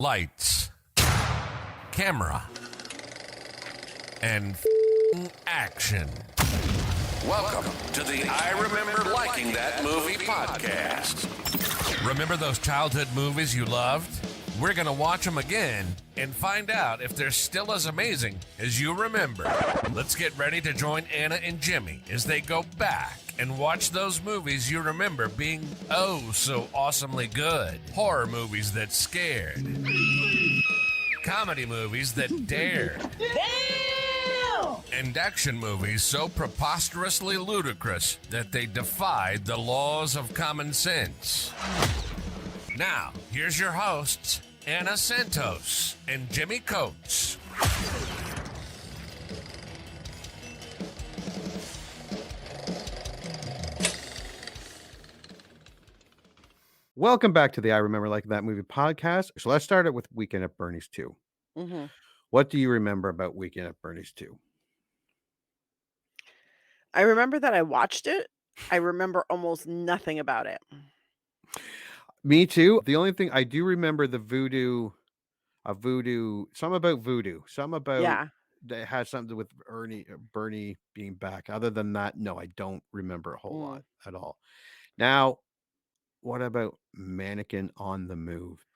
Lights, camera, and action. Welcome to the I Remember Liking That Movie podcast. Remember those childhood movies you loved? We're going to watch them again and find out if they're still as amazing as you remember. Let's get ready to join Anna and Jimmy as they go back and watch those movies you remember being oh so awesomely good. Horror movies that scared. Comedy movies that dared. And action movies so preposterously ludicrous that they defied the laws of common sense. Now, here's your hosts, Anna Santos and Jimmy Coates. Welcome back to the I Remember Liking That Movie podcast. So let's start it with Weekend at Bernie's 2. Mm-hmm. What do you remember about Weekend at Bernie's 2? I remember that I watched it. I remember almost nothing about it. Me too. The only thing I do remember some about voodoo, some about Yeah. that has something with Bernie being back. Other than that, no, I don't remember a whole lot at all. Now, what about Mannequin on the Move,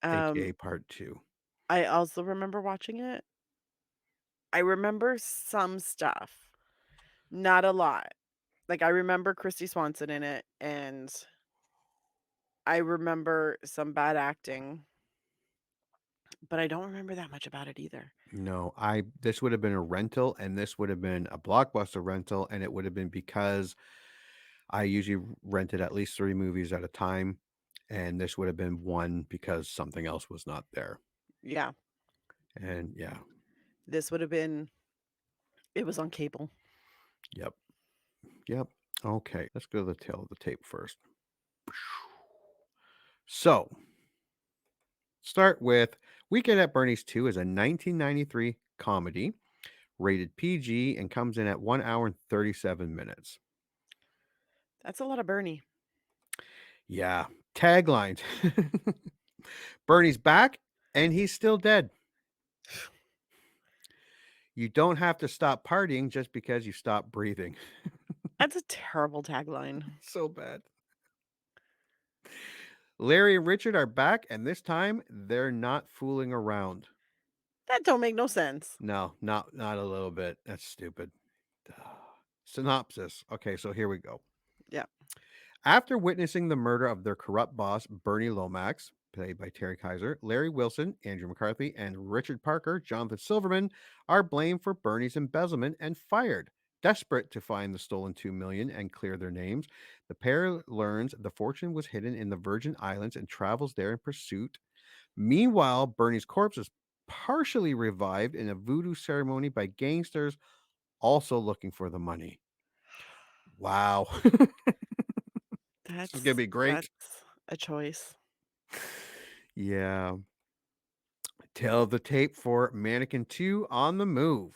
aka Part 2? I also remember watching it. I remember some stuff, not a lot. Like I remember Christy Swanson in it, and I remember some bad acting, but I don't remember that much about it either. No, this would have been a rental, and this would have been a Blockbuster rental, and it would have been because I usually rented at least 3 movies at a time, and this would have been one because something else was not there. Yeah. And yeah. This would have been, it was on cable. Yep. Okay, let's go to the tail of the tape first. So, start with Weekend at Bernie's 2 is a 1993 comedy, rated PG, and comes in at 1 hour and 37 minutes. That's a lot of Bernie. Yeah. Taglines. Bernie's back, and he's still dead. You don't have to stop partying just because you stop breathing. That's a terrible tagline. So bad. Larry and Richard are back, and this time they're not fooling around. That don't make no sense. No, not a little bit. That's stupid. Synopsis. Okay, so here we go. Yeah. After witnessing the murder of their corrupt boss, Bernie Lomax, played by Terry Kaiser, Larry Wilson, Andrew McCarthy, and Richard Parker, Jonathan Silverman, are blamed for Bernie's embezzlement and fired. Desperate to find the stolen $2 million and clear their names, the pair learns the fortune was hidden in the Virgin Islands and travels there in pursuit. Meanwhile, Bernie's corpse is partially revived in a voodoo ceremony by gangsters also looking for the money. Wow. This is going to be great. That's a choice. Yeah. Tail of the tape for Mannequin 2 on the Move.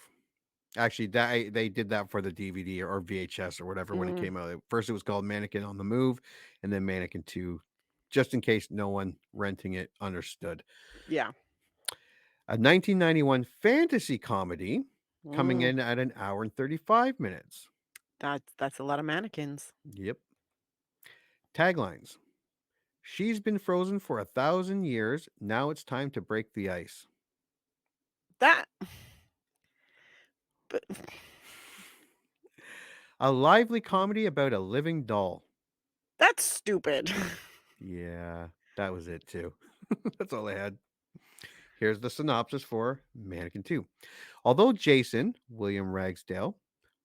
Actually, they did that for the DVD or VHS or whatever when it came out. First, it was called Mannequin on the Move, and then Mannequin 2, just in case no one renting it understood. Yeah. A 1991 fantasy comedy coming in at 1 hour and 35 minutes. That's a lot of mannequins. Yep. Taglines. She's been frozen for 1,000 years. Now it's time to break the ice. But A lively comedy about a living doll. that's stupid. Yeah, that was it too. That's all I had. Here's the synopsis for Mannequin 2. Although Jason, William Ragsdale,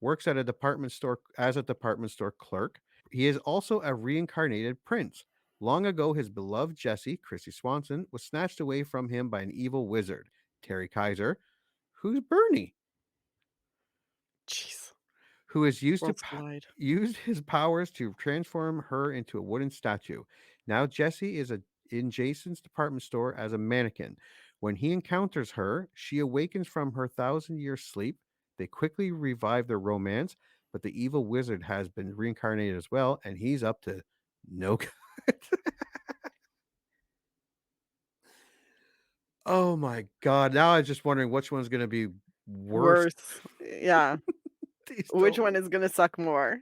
works at a department store as a department store clerk, he is also a reincarnated prince. Long ago, his beloved Jessie, Chrissy Swanson, was snatched away from him by an evil wizard, Terry Kaiser, who's Bernie, Jeez. who has used his powers to transform her into a wooden statue. Now Jessie is in Jason's department store as a mannequin. When he encounters her, she awakens from her 1,000-year sleep. They quickly revive their romance, but the evil wizard has been reincarnated as well, and he's up to no good. Oh my god! Now I'm just wondering which one's going to be worse. Worse. Yeah. These Which don't- one is gonna suck more?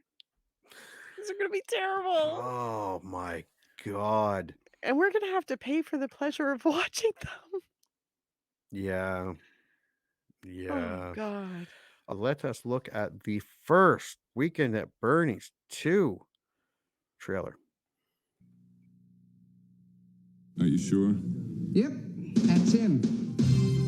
These are gonna be terrible. Oh my god! And we're gonna have to pay for the pleasure of watching them. Yeah, Oh yeah. god. Let us look at the first Weekend at Bernie's 2 trailer. Are you sure? Yep, that's him.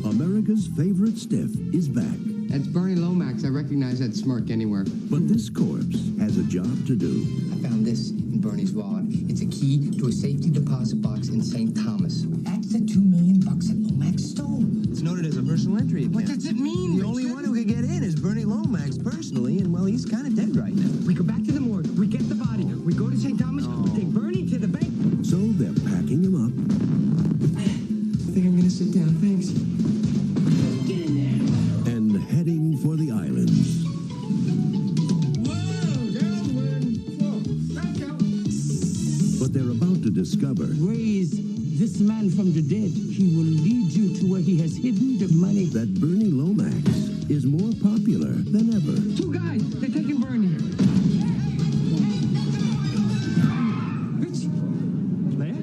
America's favorite stiff is back. That's Bernie Lomax. I recognize that smirk anywhere. But this corpse has a job to do. I found this in Bernie's wallet. It's a key to a safety deposit box in St. Thomas. That's the $2 million that Lomax stole. It's noted as a personal entry account. What does it mean? The only one who could get in is Bernie Lomax personally, and well, he's kind of dead right now. We go back to the morgue. We get the body. We go to St. Thomas. We take Bernie to the bank. So they're packing him up. I think I'm gonna sit down. Thanks. Get in there. And heading for the islands. Whoa, gentlemen. Whoa, back out. But they're about to discover Raise this man from the dead. He will lead you to where he has hidden the money. that Bernie Lomax is more popular than ever. Two guys. They're taking Bernie. Bitch. Claire?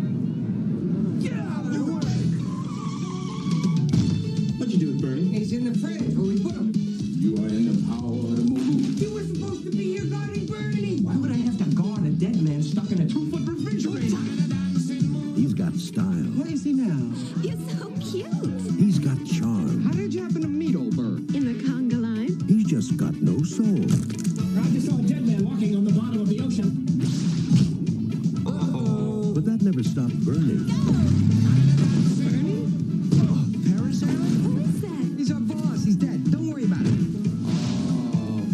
Get out of the way. What'd you do with Bernie? He's in the fridge where we put him. You are in the power of the movie. You were supposed to be here guarding Bernie. Why would I have to guard a dead man stuck in a 2-foot refrigerator? He's got style. What is he now? You're so cute. He's got charm. How did you happen to meet old Bird? In the conga line. He's just got no soul. Roger saw a dead man walking on the bottom of the ocean. But that never stopped Bernie Who is that? He's our boss. He's dead. Don't worry about it.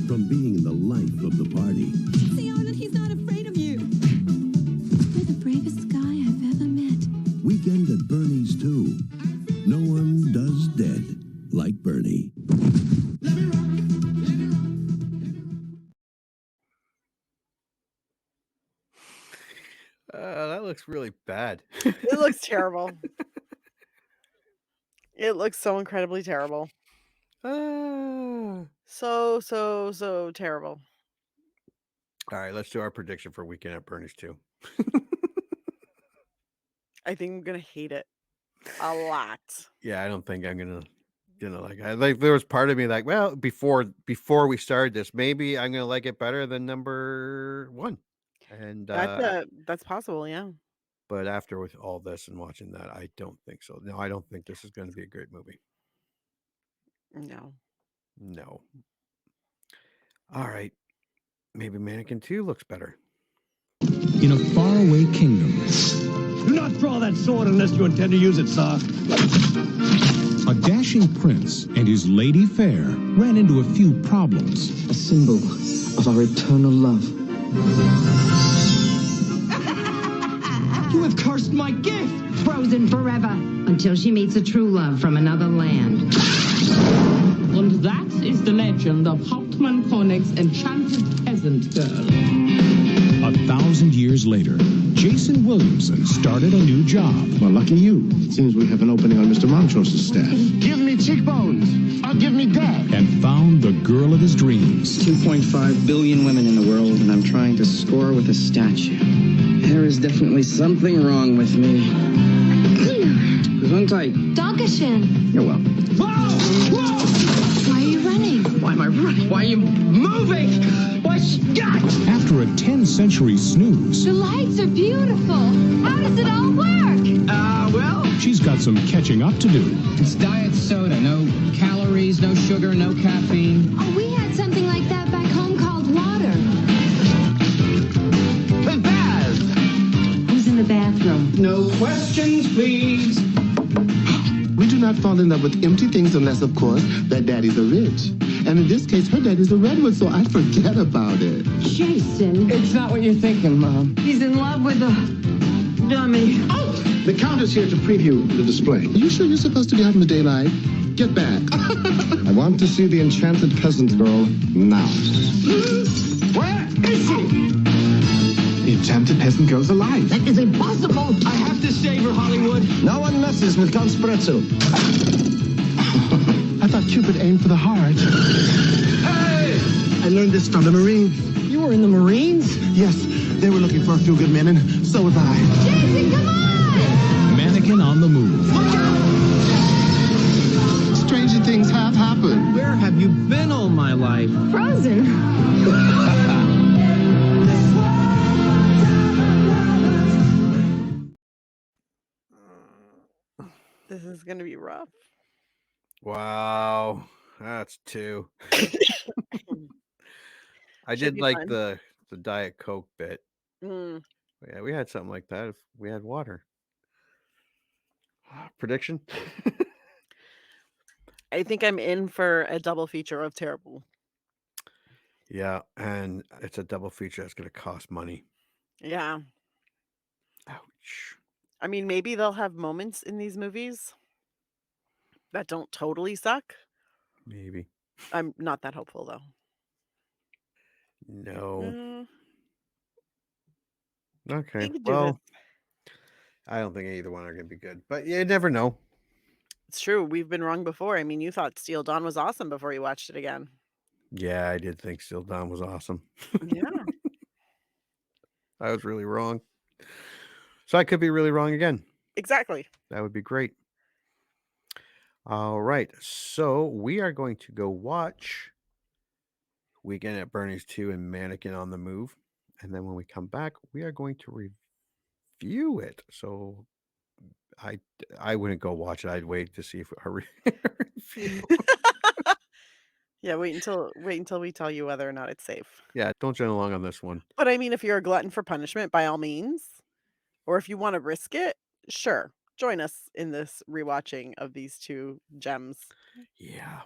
from being the life of the party. See, Arnold, he's not afraid of you. You're the bravest guy I've ever met. Weekend at Bernie's 2. No one does dead like Bernie. That looks really bad. It looks terrible. It looks so incredibly terrible. All So terrible. right, let's do our prediction for Weekend at Bernie's 2. I think I'm gonna hate it a lot. Yeah, I don't think I'm gonna like. There was part of me like, well, before we started this, maybe I'm gonna like it better than number 1. And That's possible, yeah. but after with all this and watching that, I don't think so. No, I don't think this is going to be a great movie. No. No. All right, maybe Mannequin 2 looks better. In a faraway kingdom, Do not draw that sword unless you intend to use it, sir. a dashing prince and his lady fair ran into a few problems. A symbol of our eternal love. You have cursed my gift. Frozen forever until she meets a true love from another land. And that is the legend of Hauptmann Konig's enchanted peasant girl. 1,000 years later, Jason Williamson started a new job. Well, lucky you. It seems we have an opening on Mr. Montrose's staff. Give me cheekbones, or give me death. And found the girl of his dreams. 2.5 billion women in the world, and I'm trying to score with a statue. There is definitely something wrong with me. Gesundheit. Dankeschön. You're welcome. Why are you running? Why am I running? Why are you moving? Why, God! After a 10-century snooze, The lights are beautiful. How does it all work? Well, she's got some catching up to do. it's diet soda. No calories, no sugar, no caffeine. Oh, we had something like that back home called water. The bath! Who's in the bathroom? No questions, please. We do not fall in love with empty things unless, of course, their daddies are rich. And in this case, her daddy's a redwood, so I forget about it. Jason. It's not what you're thinking, Mom. He's in love with a dummy. The count is here to preview the display. Are you sure you're supposed to be out in the daylight? Get back. I want to see the enchanted peasant girl now. Where is she? It tempted peasant girls alive. That is impossible. I have to save her, Hollywood. No one messes with Count Spritzel. I thought Cupid aimed for the heart. Hey! I learned this from the Marines. You were in the Marines? Yes, they were looking for a few good men, and so was I. Jason, come on! Mannequin on the move. Look out! Stranger things have happened. Where have you been all my life? Frozen. This is going to be rough. Wow, that's 2. I Should did be like fun. the Diet Coke bit. Mm. Yeah, we had something like that if we had water. Prediction? I think I'm in for a double feature of terrible. Yeah, and it's a double feature that's going to cost money. Yeah. Ouch. I mean, maybe they'll have moments in these movies that don't totally suck. Maybe. I'm not that hopeful, though. No. Mm, Okay. we could do Well, this. I don't think either one are going to be good, but you never know. It's true. We've been wrong before. I mean, you thought Steel Dawn was awesome before you watched it again. Yeah, I did think Still Dawn was awesome. Yeah. I was really wrong. So I could be really wrong again. Exactly. That would be great. All right. So we are going to go watch Weekend at Bernie's 2 and Mannequin on the Move. And then when we come back, we are going to review it. So I wouldn't go watch it. I'd wait to see if our review. Yeah, wait until we tell you whether or not it's safe. Yeah, don't join along on this one. But I mean, if you're a glutton for punishment, by all means, or if you want to risk it, sure, join us in this rewatching of these 2 gems. Yeah.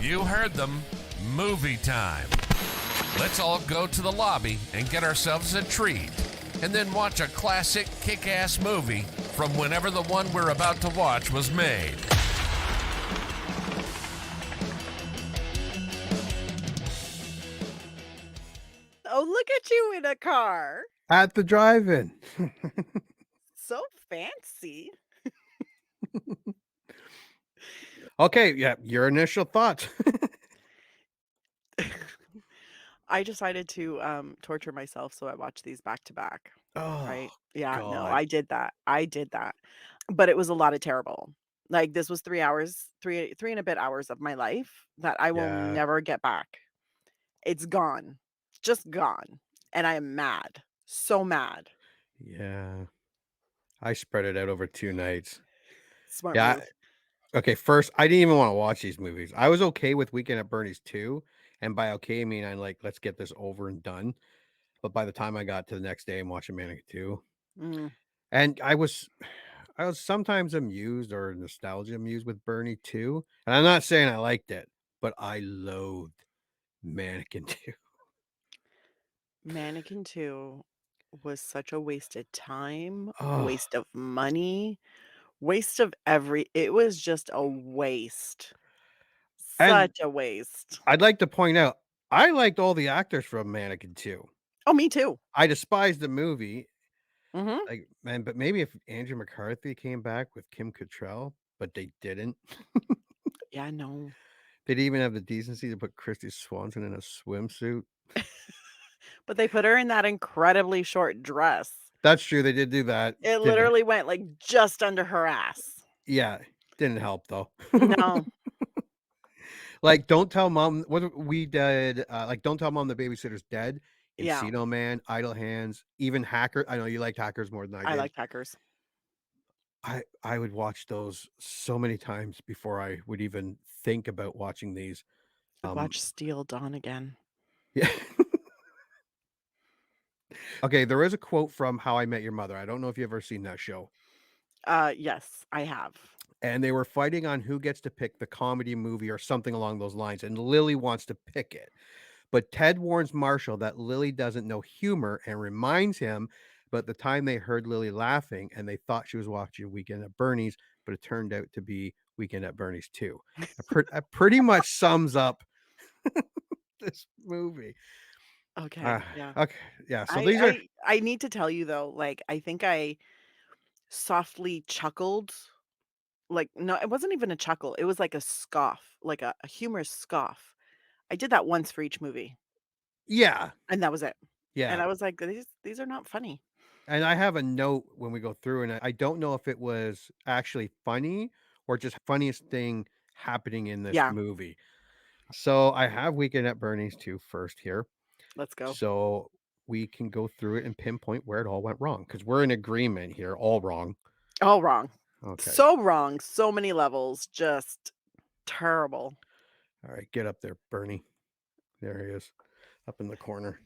You heard them. Movie time. Let's all go to the lobby and get ourselves a treat, and then watch a classic kick-ass movie from whenever the one we're about to watch was made. Oh, look at you in a car. At the drive-in. So fancy. Okay, yeah, your initial thoughts. I decided to torture myself, so I watched these back to back. Oh, Right? Yeah, no, God. I did that. I did that. But it was a lot of terrible. Like this was 3 hours, 3 and a bit hours of my life that I will Yeah. never get back. It's gone. Just gone. And I am mad. So mad. Yeah. I spread it out over 2 nights. Smart Yeah. move. Okay, first, I didn't even want to watch these movies. I was okay with Weekend at Bernie's 2, and by okay, I mean I'm like, let's get this over and done. But by the time I got to the next day, I'm watching Mannequin 2, Mm. and I was sometimes amused or nostalgia amused with Bernie 2, and I'm not saying I liked it, but I loathed Mannequin 2. Mannequin 2 was such a wasted time, Oh, waste of money, waste of it was just a waste. and Such a waste. I'd like to point out, I liked all the actors from Mannequin 2. Oh, me too. I despised the movie, Mhm. like, man, but maybe if Andrew McCarthy came back with Kim Cattrall, but they didn't. Yeah, no. They'd even have the decency to put Christy Swanson in a swimsuit. But they put her in that incredibly short dress. That's true, they did do that. It Didn't literally went, like, just under her ass. Yeah, didn't help though. No. Like, don't tell mom what we did, like, don't tell mom the babysitter's dead, Yeah. Encino Man, Idle Hands, even Hacker. I know you liked Hackers more than I I did. like Hackers. I would watch those so many times before I would even think about watching these. I'd watch Steel Dawn again. Yeah. Okay, there is a quote from How I Met Your Mother. I don't know if you've ever seen that show. Yes, I have. And they were fighting on who gets to pick the comedy movie or something along those lines, and Lily wants to pick it. But Ted warns Marshall that Lily doesn't know humor and reminds him about the time they heard Lily laughing and they thought she was watching Weekend at Bernie's, but it turned out to be Weekend at Bernie's 2. That pretty much sums up this movie. Okay, Uh, yeah. okay, yeah. So I these are I I need to tell you though, like, I think I softly chuckled, like no, it wasn't even a chuckle, it was like a scoff, like a humorous scoff. I did that once for each movie, yeah, and that was it. And yeah. I was like, "These are not funny." And I have a note when we go through, and I don't know if it was actually funny or just funniest thing happening in this Yeah, movie. So I have Weekend at Bernie's 2 first here. let's go. So we can go through it and pinpoint where it all went wrong because we're in agreement here, all wrong. All wrong. Okay. So wrong, so many levels, just terrible. All right. Get up there, Bernie. There he is, up in the corner.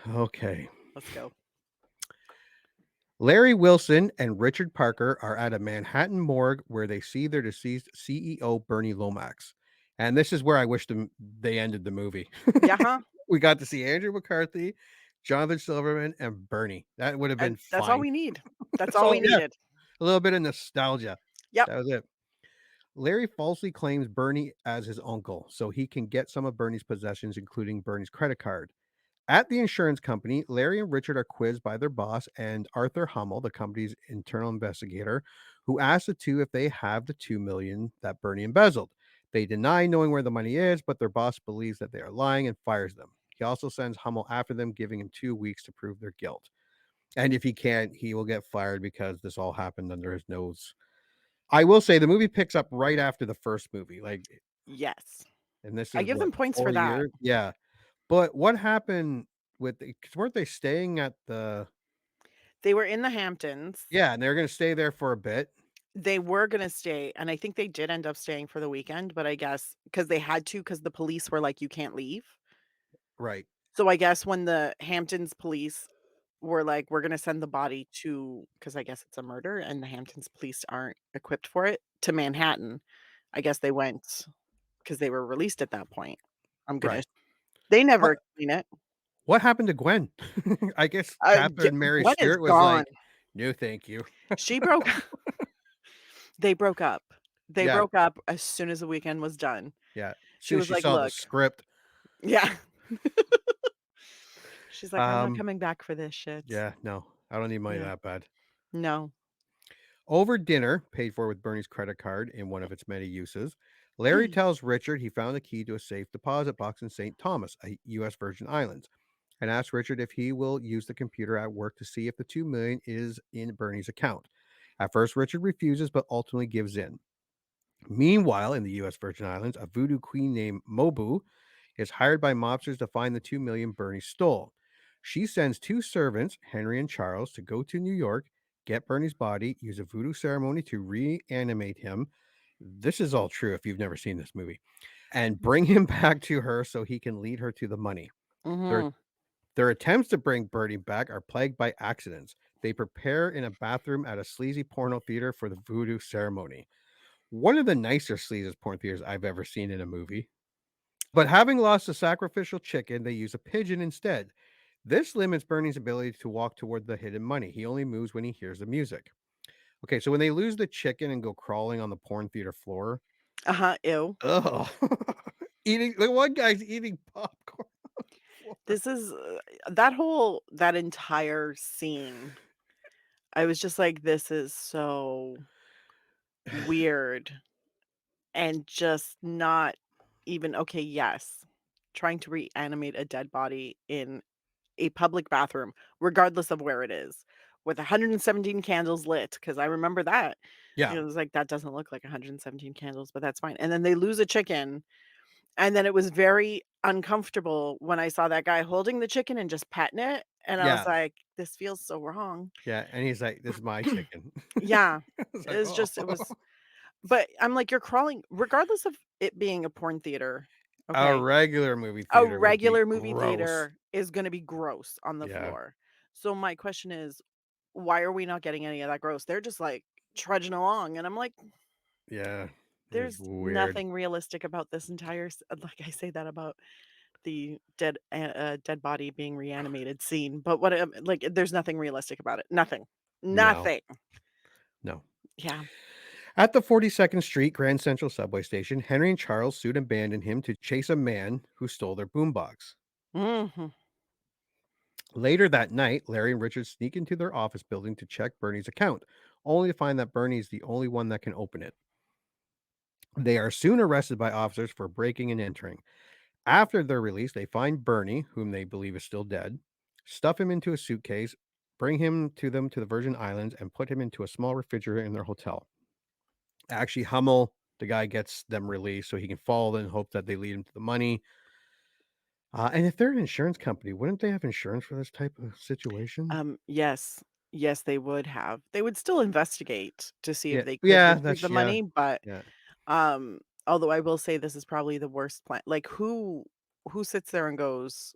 Okay. Let's go. Larry Wilson and Richard Parker are at a Manhattan morgue where they see their deceased CEO, Bernie Lomax. And this is where I wish they ended the movie. Yeah, huh? We got to see Andrew McCarthy, Jonathan Silverman, and Bernie. That would have been And that's all fine. we need. That's That's all we all, yeah, needed. a little bit of nostalgia. Yep. That was it. Larry falsely claims Bernie as his uncle so he can get some of Bernie's possessions, including Bernie's credit card. At the insurance company, Larry and Richard are quizzed by their boss and Arthur Hummel, the company's internal investigator, who asks the two if they have the 2 million that Bernie embezzled. They deny knowing where the money is, but their boss believes that they are lying and fires them. He also sends Hummel after them, giving him 2 weeks to prove their guilt. And if he can't, he will get fired because this all happened under his nose. I will say the movie picks up right after the first movie, like, Yes. and this I is give what, them points for 4 that. years? Yeah. But what happened with because weren't they staying at the They were in the Hamptons. yeah, and they were gonna stay there for a bit. They were gonna stay, and I think they did end up staying for the weekend, but I guess because they had to, because the police were like, "You can't leave." Right. So I guess when the Hamptons police were like, "We're gonna send the body to," because I guess it's a murder and the Hamptons police aren't equipped for it, to Manhattan. I guess they went because they were released at that point. I'm gonna Right. they never What explain it. what happened to Gwen? I guess G Catherine Mary Gwen is Stewart was gone. like, "No, thank you." She broke they broke up. They Yeah, broke up as soon as the weekend was done. yeah. As She soon as was she like, saw the "Look." script. Yeah. She's like, "I'm not Um, coming back for this shit." yeah, no, I don't need money Yeah. that bad. No. Over dinner, paid for with Bernie's credit card in one of its many uses, Larry tells Richard he found the key to a safe deposit box in St. Thomas, a U.S. Virgin Islands, and asks Richard if he will use the computer at work to see if the 2 million is in Bernie's account. At first, Richard refuses, but ultimately gives in. Meanwhile, in the U.S. Virgin Islands, a voodoo queen named Mobu is hired by mobsters to find the 2 million Bernie stole. She sends 2 servants, Henry and Charles, to go to New York, get Bernie's body, use a voodoo ceremony to reanimate him. This is all true if you've never seen this movie, and bring him back to her so he can lead her to the money. Their, Mhm. their attempts to bring Bernie back are plagued by accidents. They prepare in a bathroom at a sleazy porno theater for the voodoo ceremony. One of the nicer sleazy porn theaters I've ever seen in a movie. But having lost a sacrificial chicken, they use a pigeon instead. This limits Bernie's ability to walk toward the hidden money. He only moves when he hears the music. Okay, so when they lose the chicken and go crawling on the porn theater floor, Uh-huh, ew. oh, eating the one guy's eating popcorn on the floor. This is that entire scene, I was just like, "This is so weird," and just not even okay, yes, trying to reanimate a dead body in a public bathroom, regardless of where it is, with 117 candles lit, because I remember that. Yeah, It was like, "That doesn't look like 117 candles, but that's fine." And then they lose a chicken, and then it was very uncomfortable when I saw that guy holding the chicken and just petting it, and I was yeah, like, "This feels so wrong." yeah. And he's like, "This is my chicken." Yeah. It's like, It's oh, just it was but I'm like, "You're crawling," regardless of it being a porn theater, a okay? regular movie A theater would be regular movie gross. theater is gonna be gross on the Yeah, floor. So my question is, why are we not getting any of that gross? They're just, like, trudging along, and I'm like, yeah. It was "There's weird. nothing realistic about this entire like, I say that about the dead body being reanimated scene, but what, like, there's nothing realistic about it. Nothing. No, Nothing. no. Yeah. At the 42nd Street Grand Central subway station, Henry and Charles sued and abandoned him to chase a man who stole their boombox. Mhm. Later that night, Larry and Richard sneak into their office building to check Bernie's account, only to find that Bernie is the only one that can open it. They are soon arrested by officers for breaking and entering. After their release, they find Bernie, whom they believe is still dead, stuff him into a suitcase, bring him to them to the Virgin Islands, and put him into a small refrigerator in their hotel. Actually, Hummel, the guy, gets them released so he can follow them and hope that they lead him to the money. And if they're an insurance company, wouldn't they have insurance for this type of situation? Yes. Yes, they would have. They would still investigate to see if Yeah, they could yeah, retrieve the yeah, money, but, yeah, although I will say this is probably the worst plan. Like, who sits there and goes,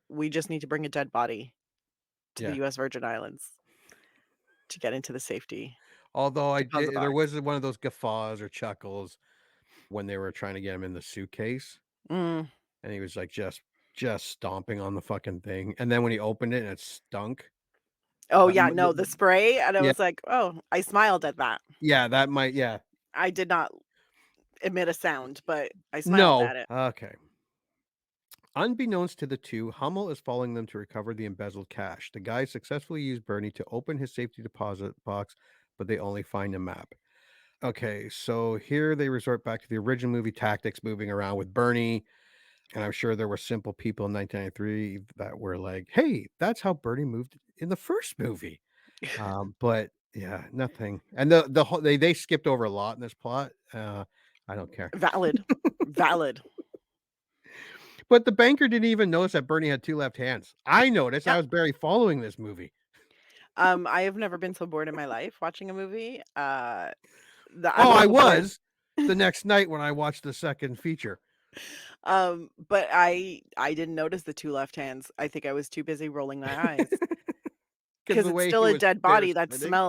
"We just need to bring a dead body to the yeah. US Virgin Islands to get into the safety Although deposit there box." was one of those guffaws or chuckles when they were trying to get him in the suitcase, Mm. and he was like just stomping on the fucking thing, and then when he opened it and it stunk, Oh, that yeah, m- no, the spray, and I yeah, was like, "Oh," I smiled at that. yeah, that might, yeah. I did not emit a sound, but I smiled No, at it. okay. Unbeknownst to the two, Hummel is following them to recover the embezzled cash. The guys successfully use Bernie to open his safety deposit box, but they only find a map. Okay, so here they resort back to the original movie tactics, moving around with Bernie. And I'm sure there were simple people in 1993 that were like, "Hey, that's how Bernie moved in the first movie." But yeah, nothing. And the whole they skipped over a lot in this plot. I don't care. Valid. Valid. But the banker didn't even notice that Bernie had two left hands. I noticed. I Yep. was barely following this movie. I have never been so bored in my life watching a movie. I'm Oh, a I little bored. was the next night when I watched the second feature But I didn't notice the 2 left hands. I think I was too busy rolling my eyes because because the it's way still he a was dead there body that spinning.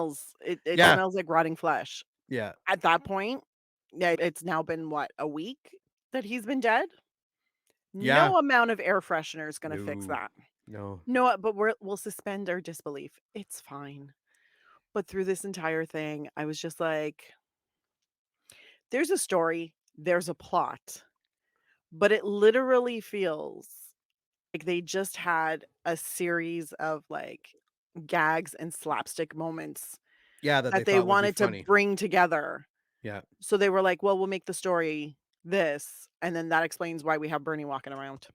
it Yeah, smells like rotting flesh. yeah, At that point, yeah, it's now been what, a week that he's been dead? yeah. No amount of air freshener is gonna fix No, that. no. No, but we'll suspend our disbelief. It's fine. But through this entire thing, I was just like, there's a story, there's a plot, but it literally feels like they just had a series of, like, gags and slapstick moments Yeah, that they that they thought would be wanted to funny. bring together. Yeah. So they were like, "Well, we'll make the story this, and then that explains why we have Bernie walking around."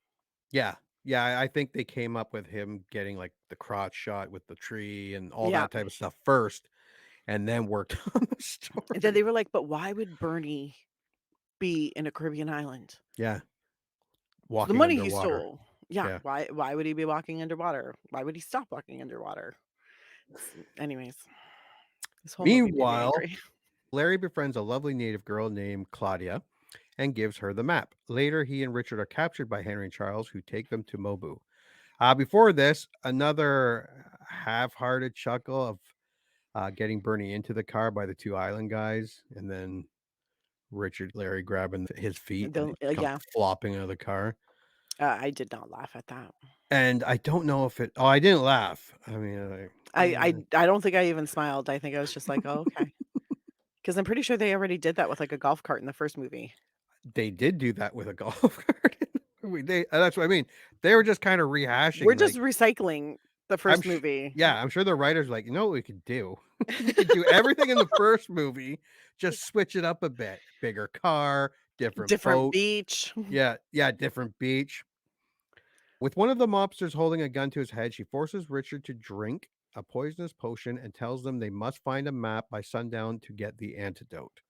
Yeah. Yeah, I think they came up with him getting, like, the crotch shot with the tree and all Yeah. that type of stuff first, and then worked on the And then they story. were like, "But why would Bernie be in a Caribbean island? Yeah, It's the walking money he underwater. stole." Yeah, Yeah. why would he be walking underwater? Why would he stop walking underwater? Anyways, this whole movie made me Meanwhile, angry. Larry befriends a lovely native girl named Claudia and gives her the map. Later, he and Richard are captured by Henry and Charles, who take them to Mobu. Before this, another half-hearted chuckle of getting Bernie into the car by the two island guys, and then Larry grabbing his feet and The they come yeah, flopping out of the car. I did not laugh at that. And I don't know if it. Oh, I didn't laugh. I mean, I don't think I even smiled. I think I was just like, "Oh, okay," because 'Cause I'm pretty sure they already did that with, like, a golf cart in the first movie. they did do that with a golf cart. In the movie. That's what I mean. They were just kind of We're rehashing, just like recycling the first movie. yeah, I'm sure the writers were like, you know what we could do? We could do everything in the first movie, just switch it up a bit. Bigger car, different Different boat. beach. Yeah, yeah, different beach. With one of the mobsters holding a gun to his head, she forces Richard to drink a poisonous potion and tells them they must find a map by sundown to get the antidote.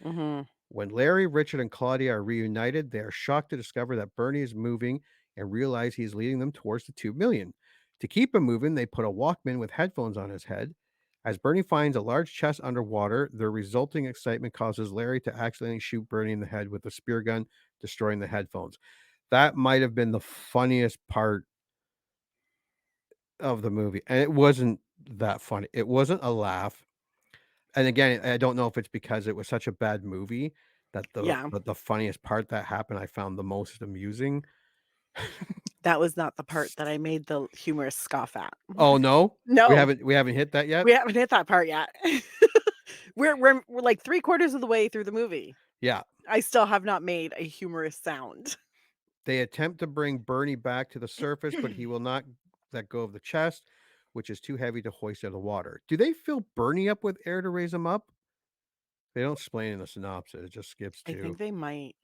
Mhm. When Larry, Richard, and Claudia are reunited, they are shocked to discover that Bernie is moving and realize he is leading them towards the 2 million. To keep him moving, they put a Walkman with headphones on his head. As Bernie finds a large chest underwater, the resulting excitement causes Larry to accidentally shoot Bernie in the head with a spear gun, destroying the headphones. That might have been the funniest part of the movie, and it wasn't that funny. It wasn't a laugh. And again, I don't know if it's because it was such a bad movie that Yeah, the funniest part that happened, I found the most amusing. that was not the part that I made the humorous scoff at. Oh, no? No, We haven't hit that yet? we haven't hit that part yet. We're like 3/4 of the way through the movie. Yeah. I still have not made a humorous sound. They attempt to bring Bernie back to the surface, but he will not let go of the chest, which is too heavy to hoist out of the water. Do they fill Bernie up with air to raise him up? They don't explain in the synopsis. It just skips I to think they might.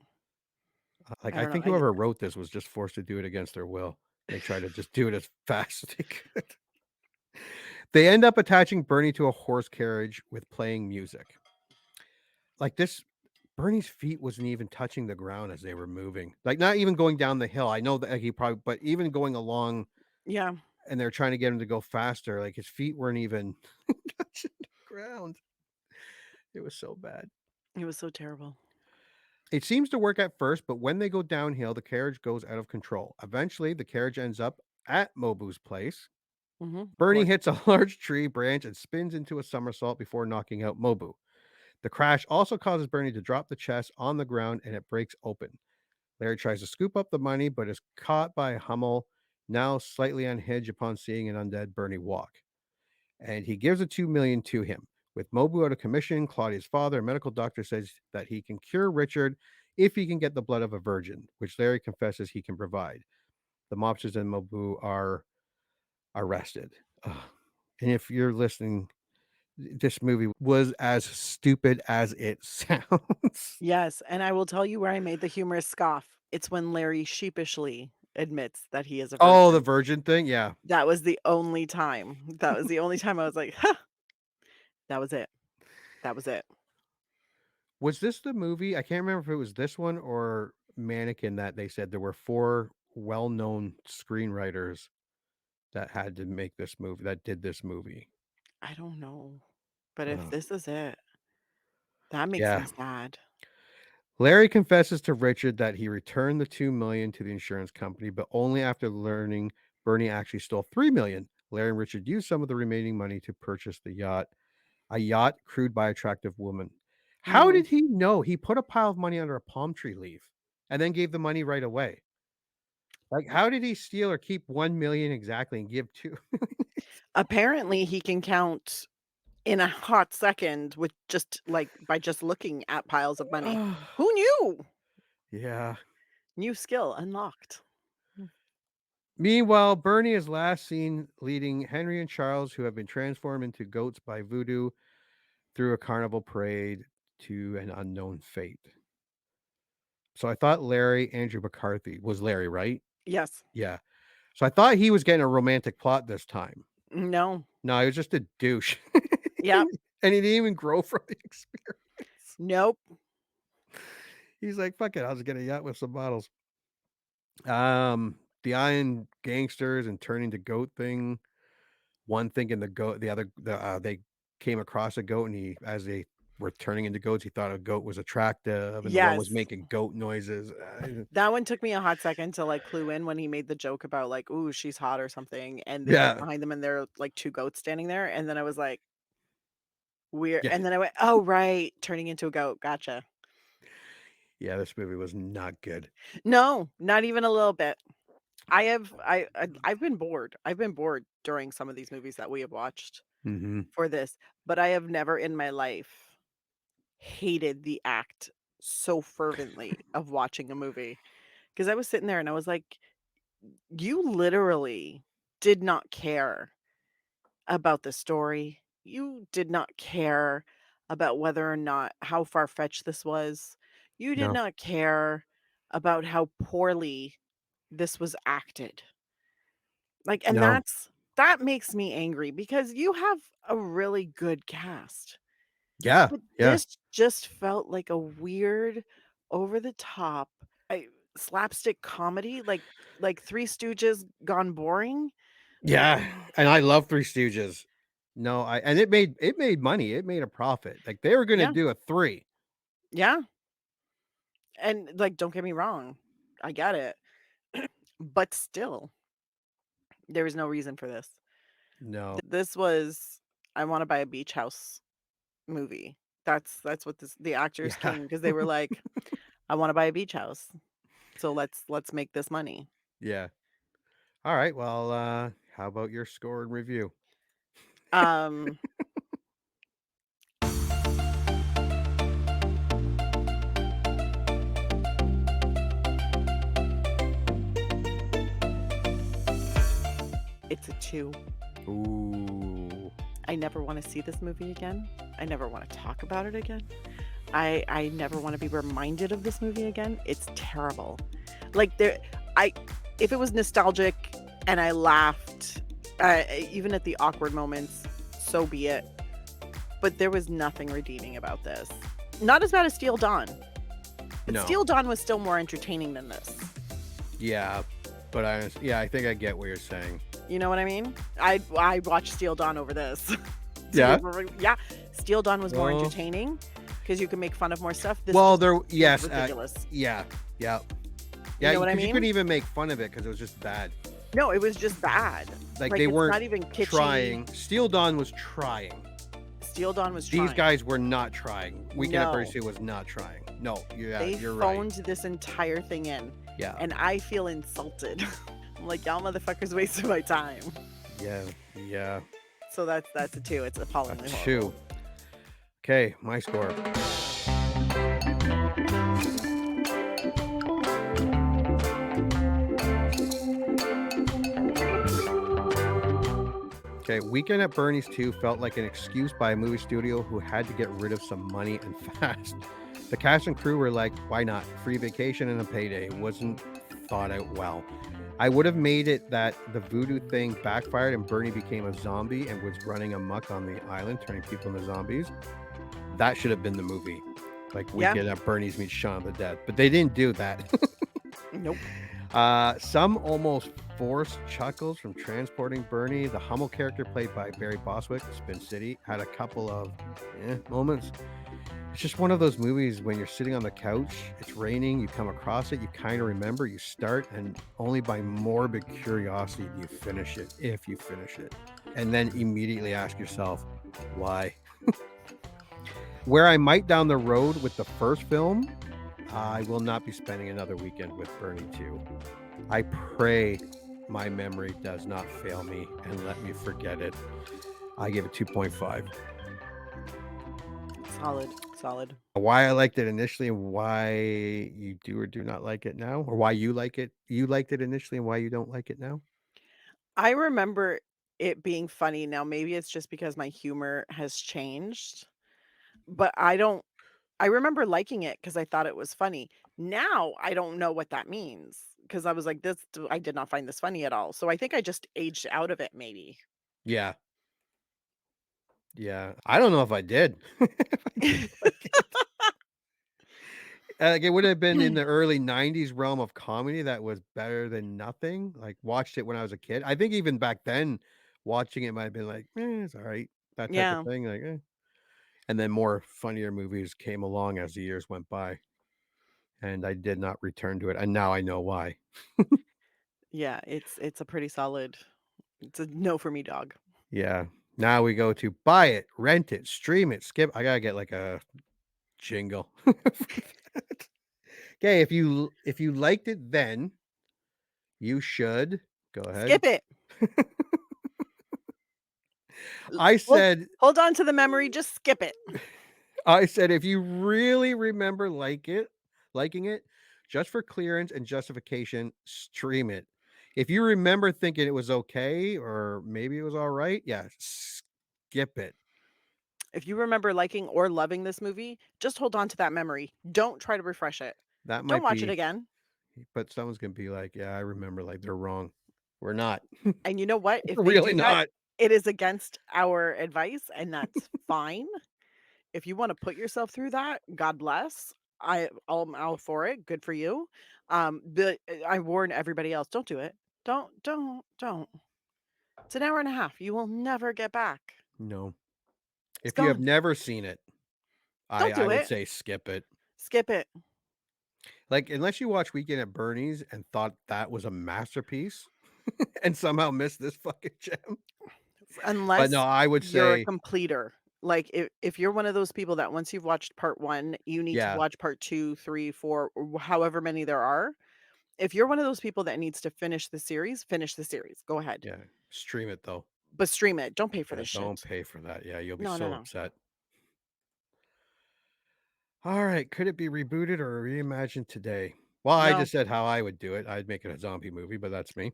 like I I don't know. think whoever wrote this was just forced to do it against their will. They try to just do it as fast as they could. They end up attaching Bernie to a horse carriage with playing music. Like this, Bernie's feet wasn't even touching the ground as they were moving. Like not even going down the hill. I know that he probably, but even going along, Yeah. and they're trying to get him to go faster. Like his feet weren't even touching the ground. It was so bad. It was so terrible. It seems to work at first, but when they go downhill, the carriage goes out of control. Eventually, the carriage ends up at Mobu's place. Of Bernie course. hits a large tree branch and spins into a somersault before knocking out Mobu. The crash also causes Bernie to drop the chest on the ground and it breaks open. Larry tries to scoop up the money, but is caught by Hummel, now slightly unhinged upon seeing an undead Bernie walk. And he gives the 2 million to him. With Mobu out of commission, Claudia's father, a medical doctor, says that he can cure Richard if he can get the blood of a virgin, which Larry confesses he can provide. The mobsters and Mobu are arrested. Ugh. And if you're listening, this movie was as stupid as it sounds. Yes, and I will tell you where I made the humorous scoff. It's when Larry sheepishly admits that he is a Oh, the virgin. virgin thing? Yeah. That was the only time. That was the only time I was like, "Huh." That was it. That was it. Was this the movie? I can't remember if it was this one or Mannequin that they said there were 4 well-known screenwriters that had to make this movie, that did this movie. I don't know. But if Ugh. this is it, that makes me Yeah. sad. Larry confesses to Richard that he returned the 2 million to the insurance company, but only after learning Bernie actually stole 3 million. Larry and Richard used some of the remaining money to purchase the yacht, a yacht crewed by attractive woman. How Mhm. did he know? He put a pile of money under a palm tree leaf and then gave the money right away. Like, how did he steal or keep 1 million exactly and give 2? Apparently, he can count in a hot second with just like by just looking at piles of money. Who knew? Yeah. New skill unlocked. Meanwhile, Bernie is last seen leading Henry and Charles, who have been transformed into goats by voodoo, through a carnival parade to an unknown fate. So I thought Larry, Andrew McCarthy was Larry, right? Yes. Yeah. So I thought he was getting a romantic plot this time. No. No, he was just a douche. Yep. And he didn't even grow from the experience. Nope. He's like, fuck it, I'll just get a yacht with some bottles. The Iron Gangsters and turning to goat thing. One thinking the goat, the other, they came across a goat, and he, as they were turning into goats, he thought a goat was attractive, and the one was Yes. making goat noises. That one took me a hot second to like clue in when he made the joke about like, "Ooh, she's hot" or something, and they look Yeah, behind them and there are like 2 goats standing there, and then I was like, "Weird," yeah, and then I went, "Oh, right, turning into a goat, gotcha." yeah. This movie was not good. No, not even a little bit. I've been bored. I've been bored during some of these movies that we have watched Hmm. for this, but I have never in my life hated the act so fervently of watching a movie. Because I was sitting there and I was like, "You literally did not care about the story. You did not care about whether or not how far-fetched this was. You did No, not care about how poorly this was acted." Like, and no, that makes me angry because you have a really good cast. yeah, But yeah, this just felt like a weird, over the top, slapstick comedy, like Three Stooges gone boring. yeah. And I love Three Stooges. No, I and it made money. It made a profit. Like they were gonna Yeah, do a 3. yeah, and, like, don't get me wrong, I get it, but still, there was no reason for this. No, This was, "I wanna buy a beach house" movie. That's what the actors yeah, came because they were like, "I wanna buy a beach house, so let's make this money." yeah. All right. Well, how about your score and review? Um It's a 2. Ooh. I never want to see this movie again. I never want to talk about it again. I never want to be reminded of this movie again. It's terrible. Like I if it was nostalgic and I laughed, even at the awkward moments, so be it. But there was nothing redeeming about this. Not as bad as Steel Dawn. But No. Steel Dawn was still more entertaining than this. Yeah, but I think I get what you're saying. You know what I mean? I watched Steel Dawn over this. Yeah? Yeah. Steel Dawn was more Well- entertaining because you can make fun of more stuff. This Well, just there, was yes, ridiculous. yeah. You Yeah, know what I 'cause you mean? couldn't even make fun of it because it was just bad. No, it was just bad. Like they it's weren't not even kitschy. trying. Steel Dawn was trying. Steel Dawn was trying. These guys were not trying. Weekend at No. Bernie's 2 was not trying. No, They you're right. phoned this entire thing in. Yeah. And I feel insulted. I'm like, y'all motherfuckers wasted my time. Yeah. So that's a 2. It's appallingly That's horrible. 2. Okay, my score. Okay, Weekend at Bernie's 2 felt like an excuse by a movie studio who had to get rid of some money and fast. The cast and crew were like, why not? Free vacation and a payday. It wasn't thought out well. I would have made it that the voodoo thing backfired and Bernie became a zombie and was running amok on the island, turning people into zombies. That should have been the movie. Like Yeah. Weekend at Bernie's meets Shaun of the Dead. But they didn't do that. Nope. Some almost forced chuckles from transporting Bernie. The Hummel character played by Barry Bostwick, Spin City, had a couple of moments. It's just one of those movies when you're sitting on the couch, it's raining, you come across it, you kind of remember, you start, and only by morbid curiosity do you finish it, if you finish it. And then immediately ask yourself, why? Where I might down the road with the first film, I will not be spending another weekend with Bernie 2. I pray my memory does not fail me and let me forget it. I give it 2.5. Solid. Why I liked it initially and why you do or do not like it now, or why you like it. You liked it initially and why you don't like it now. I remember it being funny. Now maybe it's just because my humor has changed, but I remember liking it because I thought it was funny. Now I don't know what that means because I was like, I did not find this funny at all. So I think I just aged out of it, maybe. Yeah. I don't know if I did. If I did like it. Like it would have been in the early 90s realm of comedy that was better than nothing. Like watched it when I was a kid. I think even back then, watching it might have been like, it's all right. That type of Yeah. thing. Like, And then more funnier movies came along as the years went by. And I did not return to it. And now I know why. Yeah, it's a pretty solid. It's a no for me, dog. Yeah. Now we go to buy it, rent it, stream it, skip. I gotta get like a jingle. Okay, if you liked it then, you should go ahead. Skip it. I said Hold on to the memory, just skip it. I said if you really remember liking it, just for clearance and justification, stream it. If you remember thinking it was okay or maybe it was all right, yeah, skip it. If you remember liking or loving this movie, just hold on to that memory. Don't try to refresh it. That Don't might watch it be, again. but someone's gonna be like, yeah, I remember, like they're wrong. We're not. And you know what? If We're they really do that, not. it is against our advice, and that's fine. If you want to put yourself through that, God bless. I'm all for it. Good for you. But I warn everybody else, don't do it. Don't. It's an hour and a half. You will never get back. No. It's If you have gone. never seen it, Don't I do would it. say skip it. Skip it. Like, unless you watch Weekend at Bernie's and thought that was a masterpiece and somehow missed this fucking gem. But no, Unless I would you're a say, completer. Like if you're one of those people that once you've watched part 1, you need to yeah, watch part 2, 3, 4, or however many there are. If you're one of those people that needs to finish the series, finish the series. Go ahead. yeah, stream it though. But stream it. Don't pay for Yeah, this don't shit. pay for that. Yeah, you'll be No, no, so no. upset. All right, could it be rebooted or reimagined today? Well, I No. just said how I would do it. I'd make it a zombie movie, but that's me.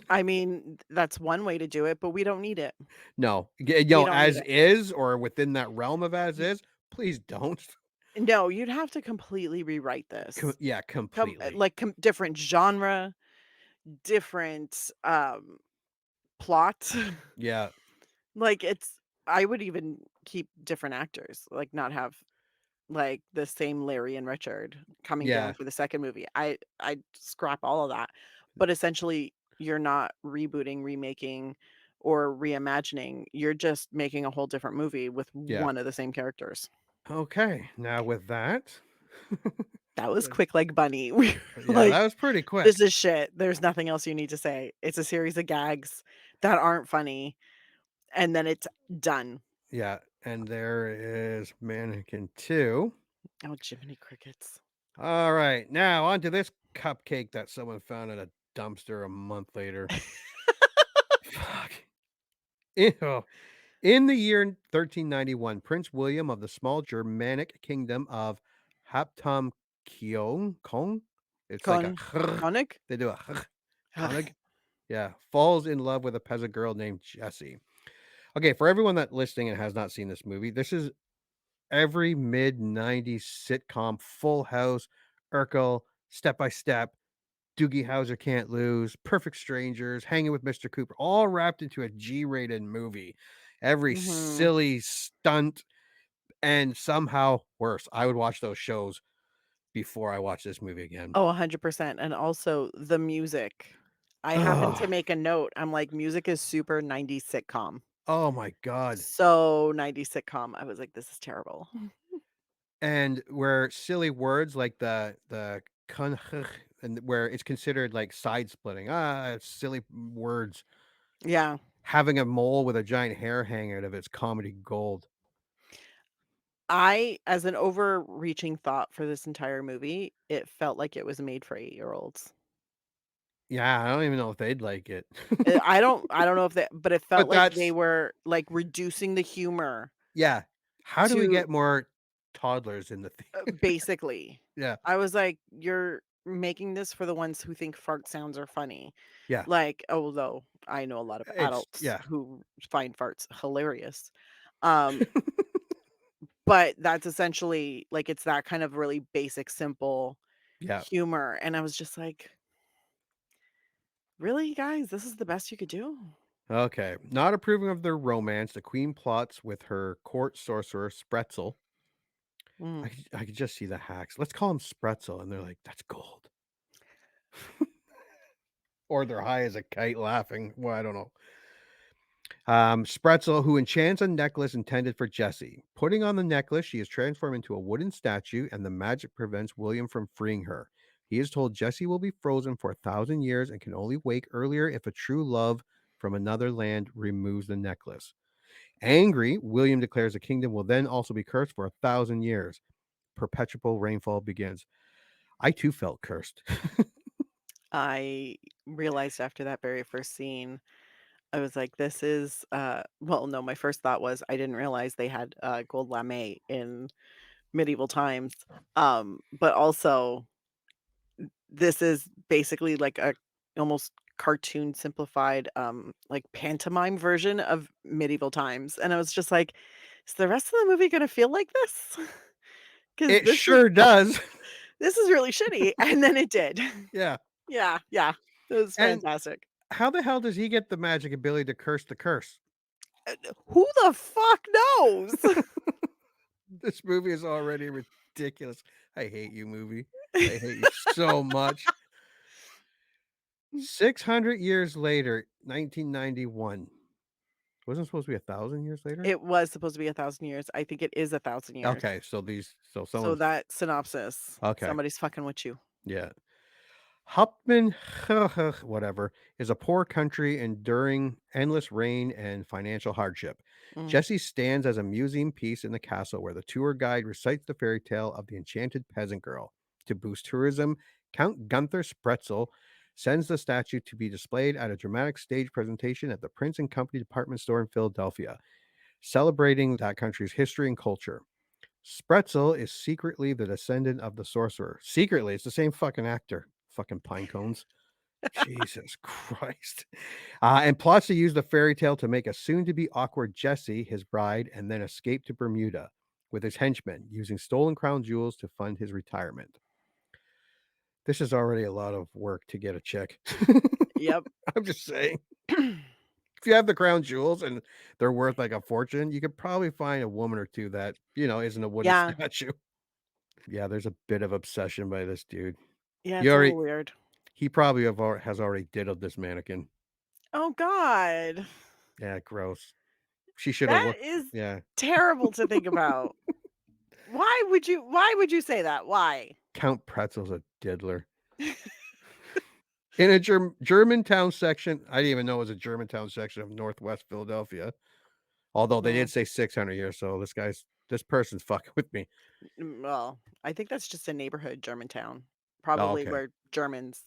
I mean, that's one way to do it, but we don't need it. No, We don't need as it. is or within that realm of as is, please don't. No, you'd have to completely rewrite this. Yeah, completely. Different genre, different plot. Yeah, Like it's I would even keep different actors, like not have like the same Larry and Richard coming down yeah, for the second movie. I scrap all of that. But essentially you're not rebooting, remaking, or reimagining. You're just making a whole different movie with yeah. one of the same characters. Okay, now with that, That was quick like bunny. We were yeah, like, that was pretty quick. this is shit. There's nothing else you need to say. It's a series of gags that aren't funny, and then it's done. Yeah, and there is Mannequin 2. Oh, Jiminy Crickets. All right, now on to this cupcake that someone found in a dumpster a month later. Fuck. Ew. In the year 1391, Prince William of the small Germanic kingdom of Haptom Kong. It's like a Conic? they do a Konig. Yeah, falls in love with a peasant girl named Jessie. Okay, for everyone that listening and has not seen this movie, this is every mid 90s sitcom, Full House, Urkel, Step by Step, Doogie Howser Can't Lose, Perfect Strangers, Hanging with Mr. Cooper, all wrapped into a G-rated movie. Every Mhm. silly stunt and somehow worse. I would watch those shows before I watch this movie again. Oh, 100%, and also the music. I happened to Oh, make a note. I'm like, music is super 90s sitcom. oh my god. So 90s sitcom. I was like, this is terrible. And where silly words like the kun and where it's considered like side splitting. It's silly words. Yeah. Having a mole with a giant hair hanging out of it's comedy gold. As an overreaching thought for this entire movie, it felt like it was made for 8-year-olds. Yeah, I don't even know if they'd like it. I don't know if they but it felt But like they that's were, like, reducing the humor yeah. How do we to get more toddlers in the basically. Yeah, I was like, "You're making this for the ones who think fart sounds are funny." yeah. Like, although I know a lot of It's adults yeah, who find farts hilarious. Um, but that's essentially like, it's that kind of really basic, simple yeah. humor, and I was just like, "Really, guys? This is the best you could do?" Okay. Not approving of their romance, the queen plots with her court sorcerer Spretzel. Mm. I could just see the hacks. Let's call him Spretzel, and they're like, "That's gold." Or they're high as a kite laughing. Well, I don't know. Spretzel, who enchants a necklace intended for Jessie. Putting on the necklace, she is transformed into a wooden statue, and the magic prevents William from freeing her. He is told Jessie will be frozen for 1,000 years and can only wake earlier if a true love from another land removes the necklace. Angry, William declares the kingdom will then also be cursed for 1,000 years. Perpetual rainfall begins. I too felt cursed. I realized after that very first scene, I was like, "This is," well, no, my first thought was I didn't realize they had, gold lame in medieval times, but also this is basically like a almost cartoon simplified, like, pantomime version of medieval times, and I was just like, "Is the rest of the movie gonna feel like this? Because It sure does. this is really shitty," and then it did. Yeah. Yeah, yeah, it was And fantastic. how the hell does he get the magic ability to curse the curse? Who the fuck knows? This movie is already ridiculous. I hate you, movie. I hate you so much. 600 years later, 1991. Wasn't it supposed to be 1,000 years later? It was supposed to be 1,000 years. I think it is 1,000 years. Okay, so So someone's that synopsis, okay. somebody's fucking with you. Yeah. Hauptmann, whatever, is a poor country enduring endless rain and financial hardship. Mm. Jesse stands as a museum piece in the castle where the tour guide recites the fairy tale of the enchanted peasant girl. To boost tourism, Count Gunther Spretzel sends the statue to be displayed at a dramatic stage presentation at the Prince and Company department store in Philadelphia, celebrating that country's history and culture. Spretzel is secretly the descendant of the sorcerer. Secretly, it's the same fucking actor. Fucking pine cones. Jesus Christ. And plots to use the fairy tale to make a soon-to-be awkward Jesse his bride and then escape to Bermuda with his henchmen, using stolen crown jewels to fund his retirement. This is already a lot of work to get a check. Yep. I'm just saying. If you have the crown jewels and they're worth like a fortune, you could probably find a woman or two that, isn't a wooden Yeah. statue. Yeah, there's a bit of obsession by this dude. Yeah, He it's a already little weird. he probably has already diddled this mannequin. Oh god. Yeah, gross. She should have That looked. is Yeah. terrible to think about. Why would you say that? Why? Count Pretzel's a diddler. In a Germantown section, I didn't even know it was a Germantown section of Northwest Philadelphia. Although they Mm, did say 600 here, so this person's fucking with me. well, I think that's just a neighborhood, Germantown. Oh, Probably okay. where Germans,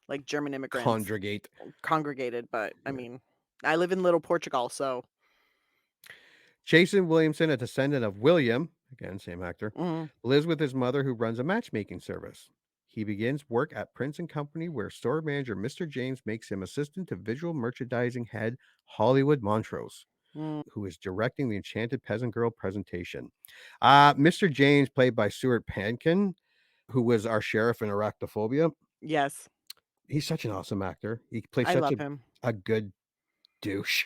like German immigrants, Conjugate. congregated, but I Yeah. mean, I live in Little Portugal, so Jason Williamson, a descendant of William, again, same actor, mm, lives with his mother who runs a matchmaking service. He begins work at Prince and Company, where store manager Mr. James makes him assistant to visual merchandising head Hollywood Montrose, mm, who is directing the Enchanted Peasant Girl presentation. Mr. James, played by Stuart Pankin, who was our sheriff in Arachnophobia. yes, He's such an awesome actor. He plays I such love him. a good douche.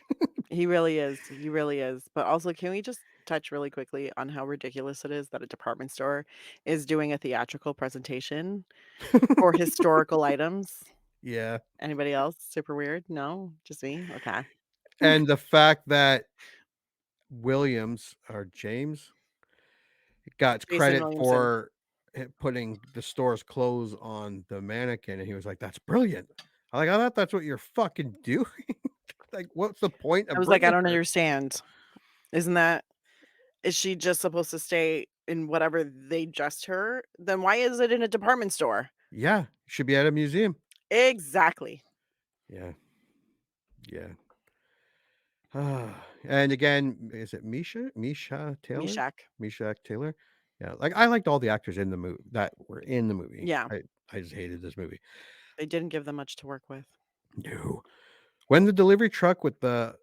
He really is. He really is. But also, can we just touch really quickly on how ridiculous it is that a department store is doing a theatrical presentation for historical items? Yeah. Anybody else? Super weird? No? Just me? Okay. And the fact that Williams or James got Jason credit Williamson. for putting the store's clothes on the mannequin, and he was like, "That's brilliant." I'm like, "I thought that's what you're fucking doing." Like, what's the point I of was like, I bringing don't her? understand. Isn't that is she just supposed to stay in whatever they dressed her? Then why is it in a department store? Yeah, should be at a museum. Exactly. Yeah, yeah. And again, is it Misha Taylor? Mishak. Misha Taylor? Yeah, like I liked all the actors in the movie that were in the movie. Yeah. I just hated this movie. They didn't give them much to work with. No. When the delivery truck with the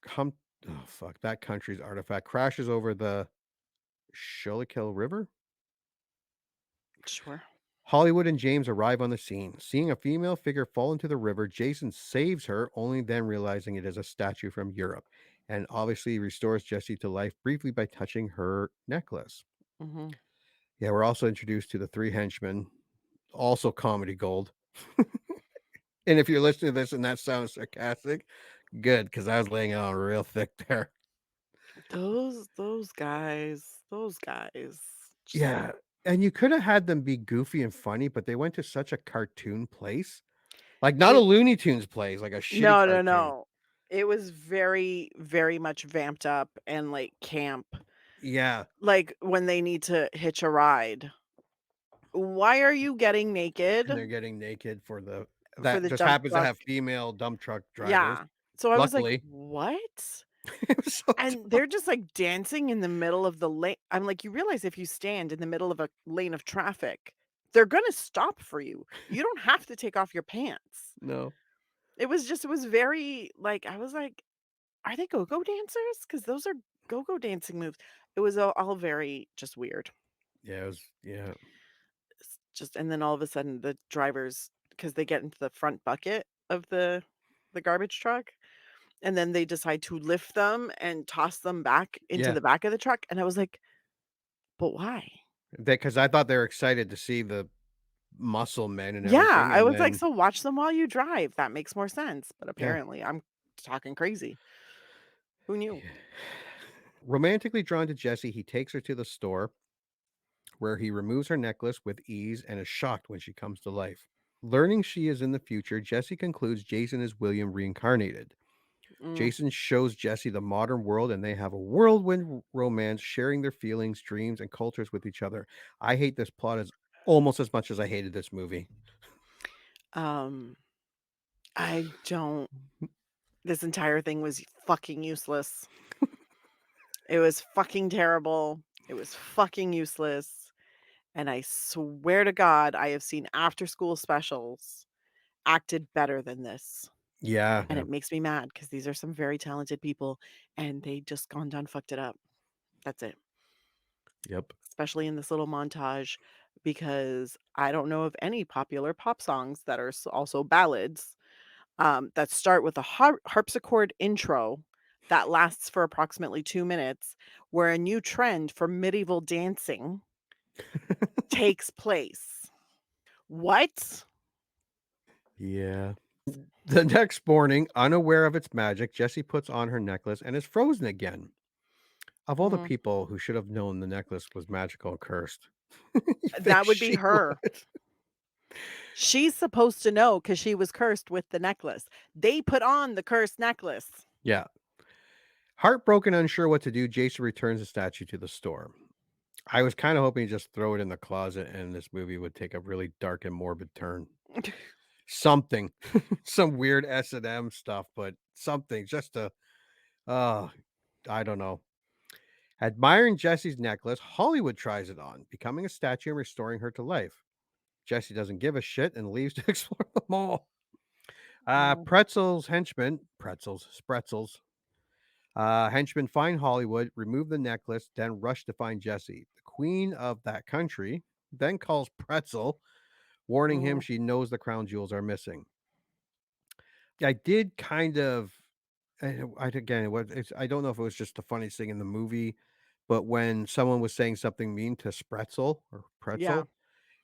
hum oh fuck, that country's artifact crashes over the Schuylkill River, Sure. Hollywood and James arrive on the scene. Seeing a female figure fall into the river, Jason saves her, only then realizing it is a statue from Europe, and obviously restores Jessie to life briefly by touching her necklace. Mhm. Yeah, we're also introduced to the three henchmen, also comedy gold. And if you're listening to this and that sounds sarcastic, good, because I was laying it on real thick there. Those guys, just Yeah, and you coulda had them be goofy and funny, but they went to such a cartoon place. Like, not a it Looney Tunes place, like a shitty no, no, cartoon. no. It was very, very much vamped up and, like, camp, Yeah, like, when they need to hitch a ride. Why are you getting and naked they're getting naked for the for that the just dump happens to truck? have female dump truck drivers. Yeah. So I was like, Luckily, "What?" it was so And they're just, like, dancing in the middle of the lane. I'm like, "You realize if you stand in the middle of a lane of traffic, they're gonna stop for you. You don't have to take off your pants." no. It was very, like, I was like, "Are they go-go dancers? Because those are go-go dancing moves." It was all very just weird. Yeah, it was yeah. Just and then all of a sudden the drivers, because they get into the front bucket of the garbage truck, and then they decide to lift them and toss them back into Yeah, the back of the truck, and I was like, "But why?" because I thought they were excited to see the muscle men and Yeah, everything, I and was like, then "So watch them while you drive, that makes more sense," but yeah. apparently I'm talking crazy. Who knew? Romantically drawn to Jessie, he takes her to the store where he removes her necklace with ease and is shocked when she comes to life. Learning she is in the future, Jessie concludes Jason is William reincarnated. Mm, Jason shows Jessie the modern world, and they have a whirlwind romance, sharing their feelings, dreams, and cultures with each other. I hate this plot as almost as much as I hated this movie. um, I don't this entire thing was fucking useless. It was fucking terrible. It was fucking useless. And I swear to God, I have seen after school specials acted better than this. Yeah. And it makes me mad because these are some very talented people and they just gone done fucked it up. That's it. Yep. Especially in this little montage because I don't know of any popular pop songs that are also ballads that start with a harpsichord intro that lasts for approximately 2 minutes, where a new trend for medieval dancing takes place. What? Yeah. The next morning, unaware of its magic, Jessie puts on her necklace and is frozen again. Of all the Mhm. people who should have known the necklace was magical and cursed, you think That would be she her. would. She's supposed to know because she was cursed with the necklace. They put on the cursed necklace. Yeah. Heartbroken, unsure what to do, Jason returns the statue to the store. I was kind of hoping to just throw it in the closet and this movie would take a really dark and morbid turn. Something, some weird S&M stuff, but something just to, uh, I don't know. Admiring Jessie's necklace, Hollywood tries it on, becoming a statue and restoring her to life. Jessie doesn't give a shit and leaves to explore the mall. Oh. Pretzel's henchmen, henchmen find Hollywood, remove the necklace, then rush to find Jessie. The queen of that country then calls Pretzel, warning him Mm. she knows the crown jewels are missing. I did kind of, again, I don't know if it was just the funniest thing in the movie, but when someone was saying something mean to Spretzel or Yeah. Pretzel,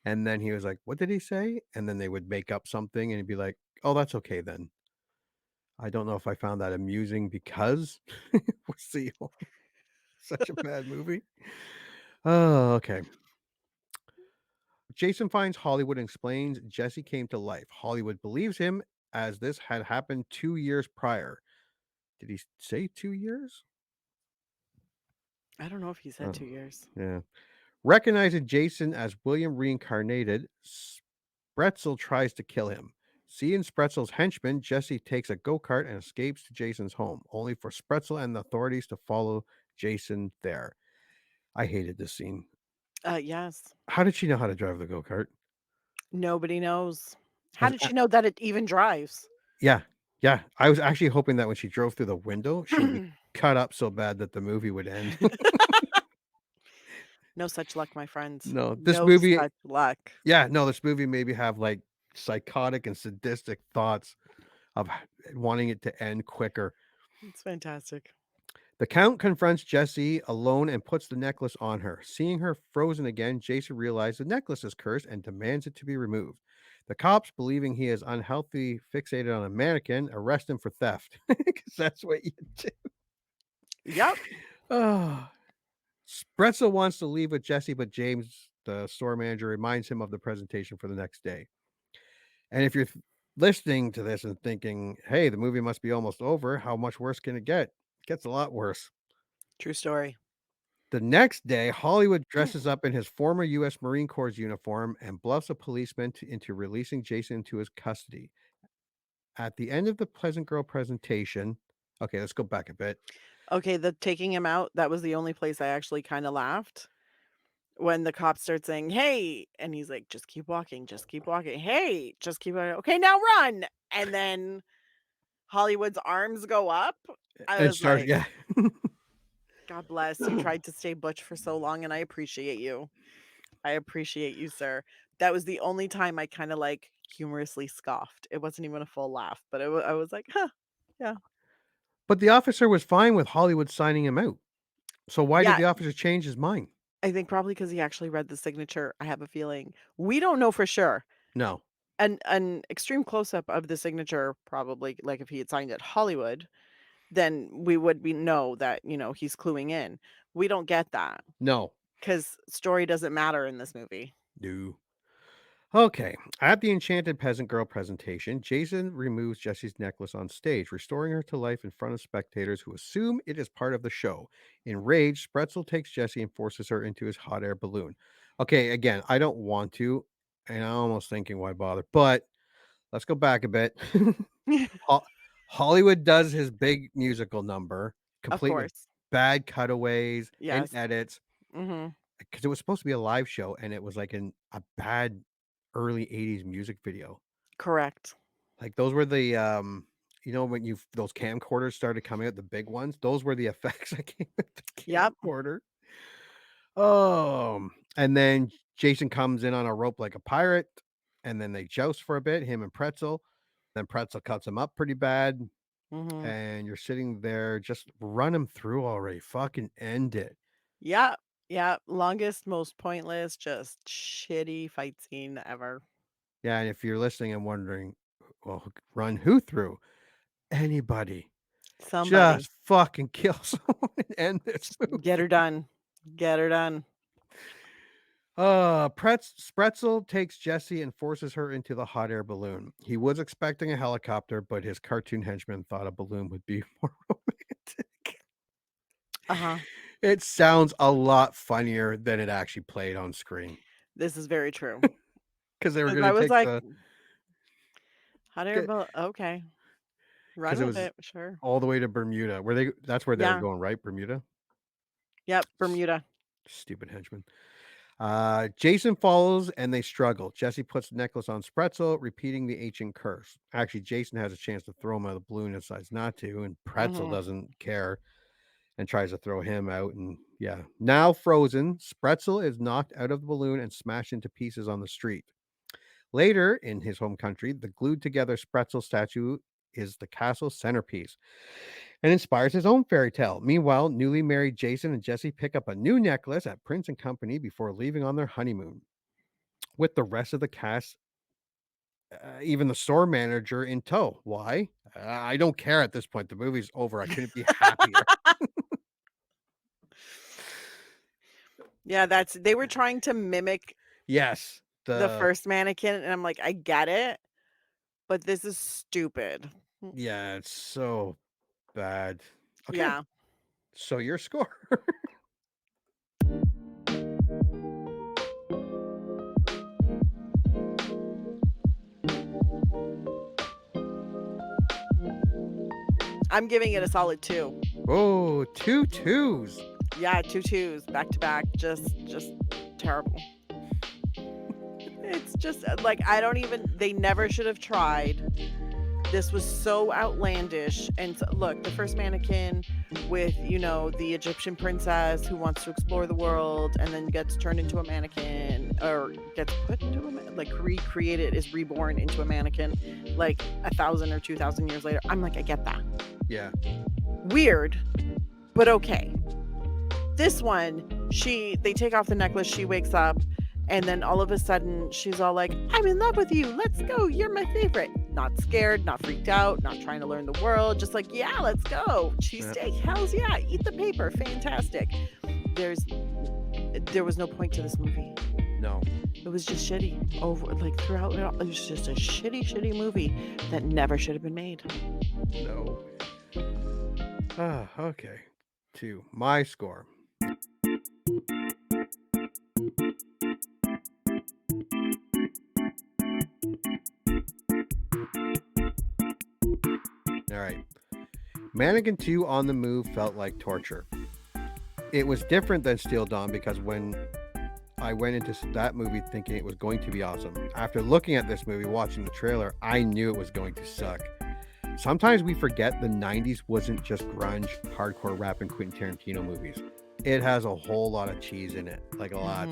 and then he was like, "What did he say?" And then they would make up something, and he'd be like, "Oh, that's okay then." I don't know if I found that amusing because it was such a bad movie. Oh, okay. Jason finds Hollywood and explains Jesse came to life. Hollywood believes him as this had happened 2 years prior. Did he say 2 years? I don't know if he said Oh, 2 years. yeah. Recognizing Jason as William reincarnated, Spretzel tries to kill him. Seeing Spretzel's henchman, Jesse takes a go kart and escapes to Jason's home, only for Spretzel and the authorities to follow Jason there. I hated this scene. Yes. How did she know how to drive the go kart? Nobody knows. How did she know that it even drives? Yeah, yeah. I was actually hoping that when she drove through the window, she would be cut up so bad that the movie would end. No such luck, my friends. No, this No movie, such luck. yeah, no, this movie maybe have like psychotic and sadistic thoughts of wanting it to end quicker. It's fantastic. The Count confronts Jessie alone and puts the necklace on her. Seeing her frozen again, Jason realizes the necklace is cursed and demands it to be removed. The cops, believing he is unhealthy, fixated on a mannequin, arrest him for theft because that's what you do. Yep. Oh. Spretzel wants to leave with Jesse, but James, the store manager, reminds him of the presentation for the next day. And if you're listening to this and thinking, hey, the movie must be almost over, how much worse can it get? It gets a lot worse. True story. The next day, Hollywood dresses up in his former U.S. Marine Corps uniform and bluffs a policeman into releasing Jason into his custody. At the end of the Pleasant Girl presentation, okay, let's go back a bit. Okay, the taking him out, that was the only place I actually kinda laughed. When the cops start saying, "Hey," and he's like, "Just keep walking, just keep walking. Hey, just keep walking. Okay, now run." And then Hollywood's arms go up. I And was started, like, yeah. "God bless, you tried to stay butch for so long, and I appreciate you. I appreciate you, sir." That was the only time I kinda, like, humorously scoffed. It wasn't even a full laugh, but I was like, "Huh, yeah." But the officer was fine with Hollywood signing him out. So why did Yeah, the officer change his mind? I think probably because he actually read the signature, I have a feeling. We don't know for sure. No. An extreme close-up of the signature probably, like, if he had signed it Hollywood, then we would be know that, he's cluing in. We don't get that No. because story doesn't matter in this movie. No. Okay. At the Enchanted Peasant Girl presentation, Jason removes Jesse's necklace on stage, restoring her to life in front of spectators who assume it is part of the show. Enraged, Spretzel takes Jessie and forces her into his hot air balloon. Okay, again, I don't want to, and I'm almost thinking why bother, but let's go back a bit. Ho- Hollywood does his big musical number, Of complete with course. bad cutaways and Yes. edits, Mhm. because it was supposed to be a live show and it was like in a bad early 80s music video. Correct. Like those were the when those camcorders started coming out, the big ones, those were the effects that came with the Yep. camcorder. And then Jason comes in on a rope like a pirate, and then they joust for a bit, him and Pretzel. Then Pretzel cuts him up pretty bad, Mhm. and you're sitting there, just run him through already. Fucking end it. Yep. Yep. Longest, most pointless, just shitty fight scene ever. Yeah, and if you're listening and wondering, well, run who through? Anybody. Somebody. Just fucking kill someone and end this Get her movie. done. Get her done. Spretzel takes Jessie and forces her into the hot air balloon. He was expecting a helicopter, but his cartoon henchman thought a balloon would be more romantic. Uh-huh. It sounds a lot funnier than it actually played on screen. This is very true. Because they were 'Cause going I to was take like, the. hot air balloon. Okay. Run Because it with was it. Sure. all the way to Bermuda. That's where they were Yeah. going, right? Bermuda? Yep. Bermuda. Stupid henchman. Jason follows and they struggle. Jesse puts the necklace on Spretzel, repeating the ancient curse. Actually, Jason has a chance to throw him out of the balloon and decides not to, and Pretzel Mhm. doesn't care and tries to throw him out. And yeah, now frozen, Spretzel is knocked out of the balloon and smashed into pieces on the street. Later, in his home country, the glued together Spretzel statue is the castle's centerpiece and inspires his own fairy tale. Meanwhile, newly married Jason and Jesse pick up a new necklace at Prince and Company before leaving on their honeymoon. With the rest of the cast, even the store manager in tow. Why? I don't care at this point. The movie's over. I couldn't be happier. Yeah, they were trying to mimic Yes, the the first Mannequin, and I'm like, I get it, but this is stupid. yeah, it's so bad. Okay, Yeah. so your score. I'm giving it a solid 2. Oh, 2 2s. Yeah, 2 2s back to back. Just terrible. It's just like they never should have tried. This was so outlandish. And look, the first Mannequin with, the Egyptian princess who wants to explore the world and then gets turned into a mannequin or gets put into recreated, is reborn into a mannequin like 1,000 or 2,000 years later. I'm like, I get that. Yeah. Weird, but okay. This one, they take off the necklace, she wakes up, and then all of a sudden she's all like, I'm in love with you. Let's go. You're my favorite. Not scared, not freaked out, not trying to learn the world. Just like, yeah, let's go. Cheesesteak. Hells yeah. Eat the paper. Fantastic. There was no point to this movie. No. It was just shitty. Throughout it all, it was just a shitty movie that never should have been made. No. Okay. 2. My score. All right. Mannequin 2 on the Move felt like torture. It was different than Steel Dawn because when I went into that movie thinking it was going to be awesome, after looking at this movie, watching the trailer, I knew it was going to suck. Sometimes we forget the 90s wasn't just grunge, hardcore rap, and Quentin Tarantino movies. It has a whole lot of cheese in it, like a lot.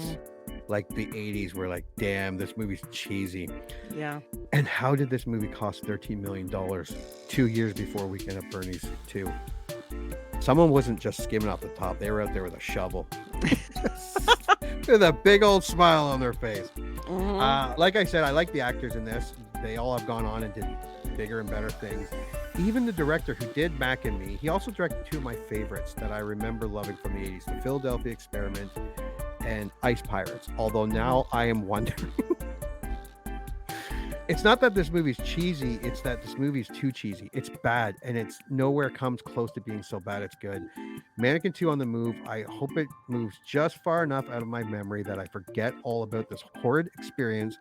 Like the 80s were like, damn, this movie's cheesy. Yeah. And how did this movie cost $13 million 2 years before Weekend at Bernie's 2? Someone wasn't just skimming off the top. They were out there with a shovel. With a big old smile on their face. Like I said, I like the actors in this. They all have gone on and did bigger and better things. Even the director who did Mac and Me, he also directed 2 of my favorites that I remember loving from the 80s, The Philadelphia Experiment and Ice Pirates. Although now I am wondering, it's not that this movie's cheesy, it's that this movie's too cheesy. It's bad, and it's nowhere comes close to being so bad it's good. Mannequin 2 on the Move, I hope it moves just far enough out of my memory that I forget all about this horrid experience,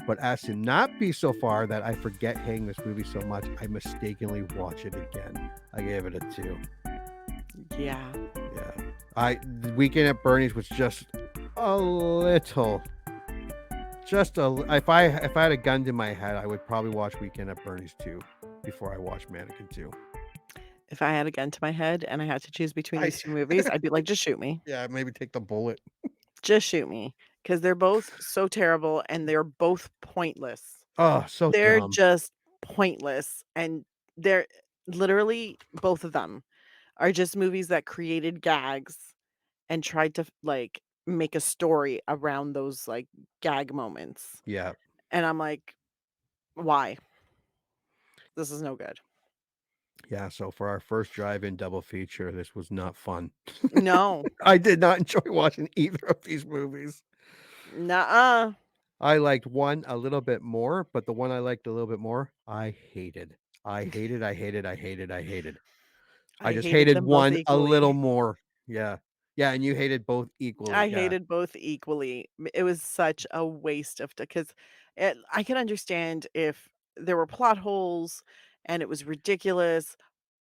but as to not be so far that I forget hating this movie so much, I mistakenly watch it again. I gave it a 2. Yeah. The Weekend at Bernie's was just a little Just if I had a gun to my head, I would probably watch Weekend at Bernie's 2 before I watch Mannequin 2. If I had a gun to my head and I had to choose between I these 2 movies, I'd be like, "Just shoot me. Yeah, maybe take the bullet. Just shoot me," because 'cause they're both so terrible and they're both pointless. Oh, so They're dumb. just pointless, and they're literally both of them are just movies that created gags and tried to like, make a story around those, like, gag moments, Yeah. and I'm like, "Why? This is no good." Yeah, so for our first drive-in double feature, this was not fun. No. I did not enjoy watching either of these movies. Nuh-uh. I liked one a little bit more, but the one I liked a little bit more, I hated. I hated, I hated, I hated, I hated. I I just hated hated them both one a little equally. more. Yeah. Yeah, and you hated both equally. I Yeah. hated both equally. It was such a waste of because I can understand if there were plot holes and it was ridiculous,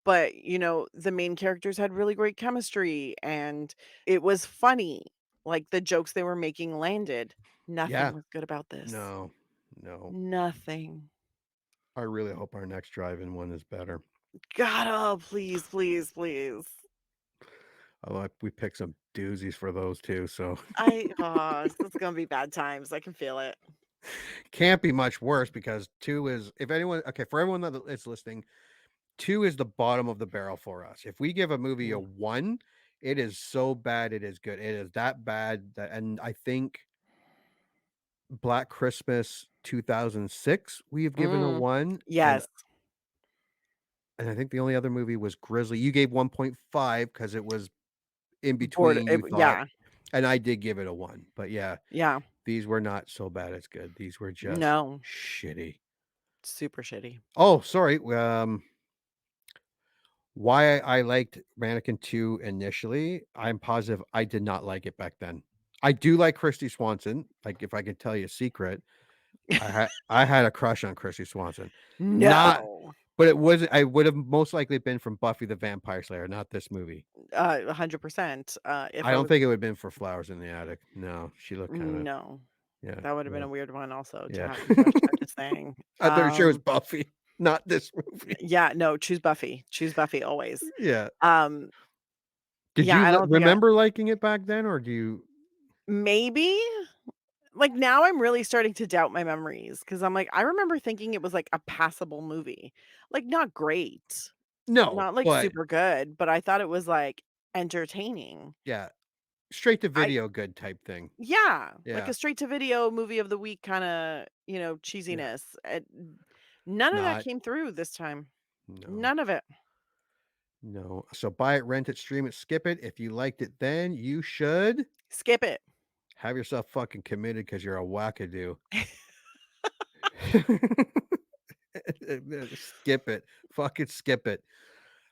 but the main characters had really great chemistry and it was funny. Like the jokes they were making landed. Nothing Yeah. was good about this. No. No. Nothing. I really hope our next drive-in one is better. God, oh, please, please, please. We picked some doozies for those too, so It's gonna be bad times. I can feel it. can't be much worse because 2 is if anyone okay, for everyone that is listening, 2 is the bottom of the barrel for us. If we give a movie a Mm. 1, it is so bad it is good. It is that bad that and I think Black Christmas 2006, we have given a Mm. 1, Yes. and I think the only other movie was Grizzly. You gave 1.5 because it was in between, you thought, Yeah. and I did give it a 1, but yeah, Yeah. these were not so bad it's good. These were just No. shitty. Super shitty. Oh, sorry, why I liked Mannequin 2 initially, I'm positive I did not like it back then. I do like Christy Swanson, like, if I could tell you a secret, I had a crush on Christy Swanson. Not No. but it wasn't I would have most likely been from Buffy the Vampire Slayer, not this movie. 100%. If I I don't was think it would've been for Flowers in the Attic. No, she looked kinda no. yeah, That would have been no, a weird one also to yeah. have a crush, I'm just saying. I'm sure it was Buffy, not this movie. Yeah, no, choose Buffy. Choose Buffy always. Yeah. Um, Did yeah, you I li don't think I remember liking it back then, or do you maybe? Like, now I'm really starting to doubt my memories because 'cause I'm like, I remember thinking it was, like, a passable movie. Like, not great, No, not, like, but super good, but I thought it was, like, entertaining. yeah, straight to I video good type thing. Yeah, like Yeah, a straight to video movie of the week kinda, yeah. cheesiness, none of that Not came through this time. no, None of it. no. So buy it, rent it, stream it, skip it. If you liked it then, you should Skip it. have yourself fucking committed because 'cause you're a wackadoo. Skip it. Fucking skip it.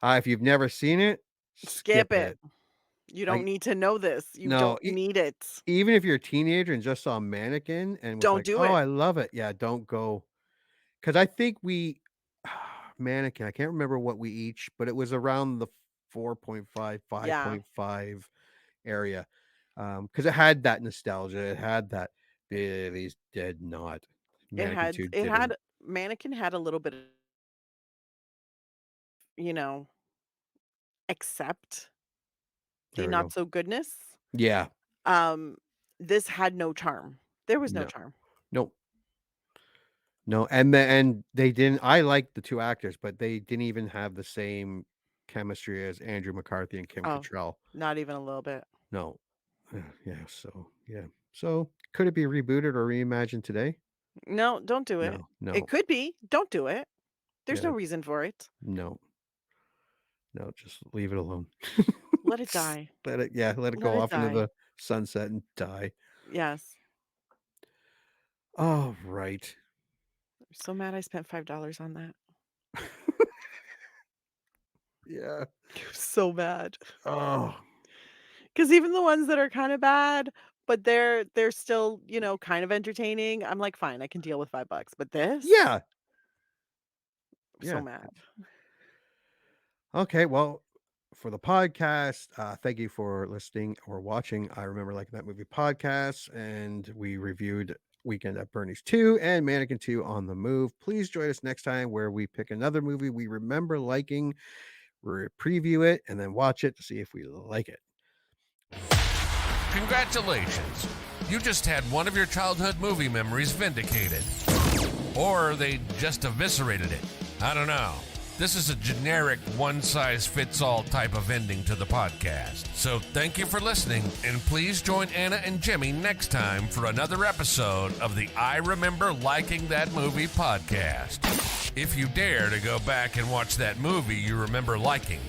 If you've never seen it, Skip skip it. it. You don't Like, need to know this. You no, don't need it. even if you're a teenager and just saw Mannequin and was Don't like, do "Oh, it. I love it." Yeah, don't go because I think we Mannequin, I can't remember what we each, but it was around the 4.5, five Yeah. point five area. Because it had that nostalgia, it had that Billy's did not. Mannequin 2 It didn't. had Mannequin had a little bit of, you know, accept the There we not go. so goodness. Yeah. Um, this had no charm. There was no No. charm. Nope. No, and they didn't I liked the 2 actors, but they didn't even have the same chemistry as Andrew McCarthy and Kim Oh, Cattrall. not even a little bit. No. Yeah, so, yeah. So, could it be rebooted or reimagined today? No, don't do it. No, It no. could be. Don't do it. There's no Yeah, reason for it. no, no, just leave it alone. Let it die. Let it Let go it off into die. the sunset and die. Yes. All right. I'm so mad I spent $5 on that. Yeah. I'm so mad. Oh, Because even the ones that are kinda bad, but they're still, kind of entertaining, I'm like, "Fine, I can deal with $5." But this? yeah, I'm so yeah. mad. Okay, well, for the podcast, thank you for listening or watching. I remember liking that movie podcast, and we reviewed Weekend at Bernie's 2 and Mannequin 2 on the move. Please join us next time where we pick another movie we remember liking, preview it, and then watch it to see if we like it. Congratulations. You just had one of your childhood movie memories vindicated. Or they just eviscerated it. I don't know. This is a generic one-size-fits-all type of ending to the podcast. So thank you for listening, and please join Anna and Jimmy next time for another episode of the I Remember Liking That Movie podcast. If you dare to go back and watch that movie you remember liking,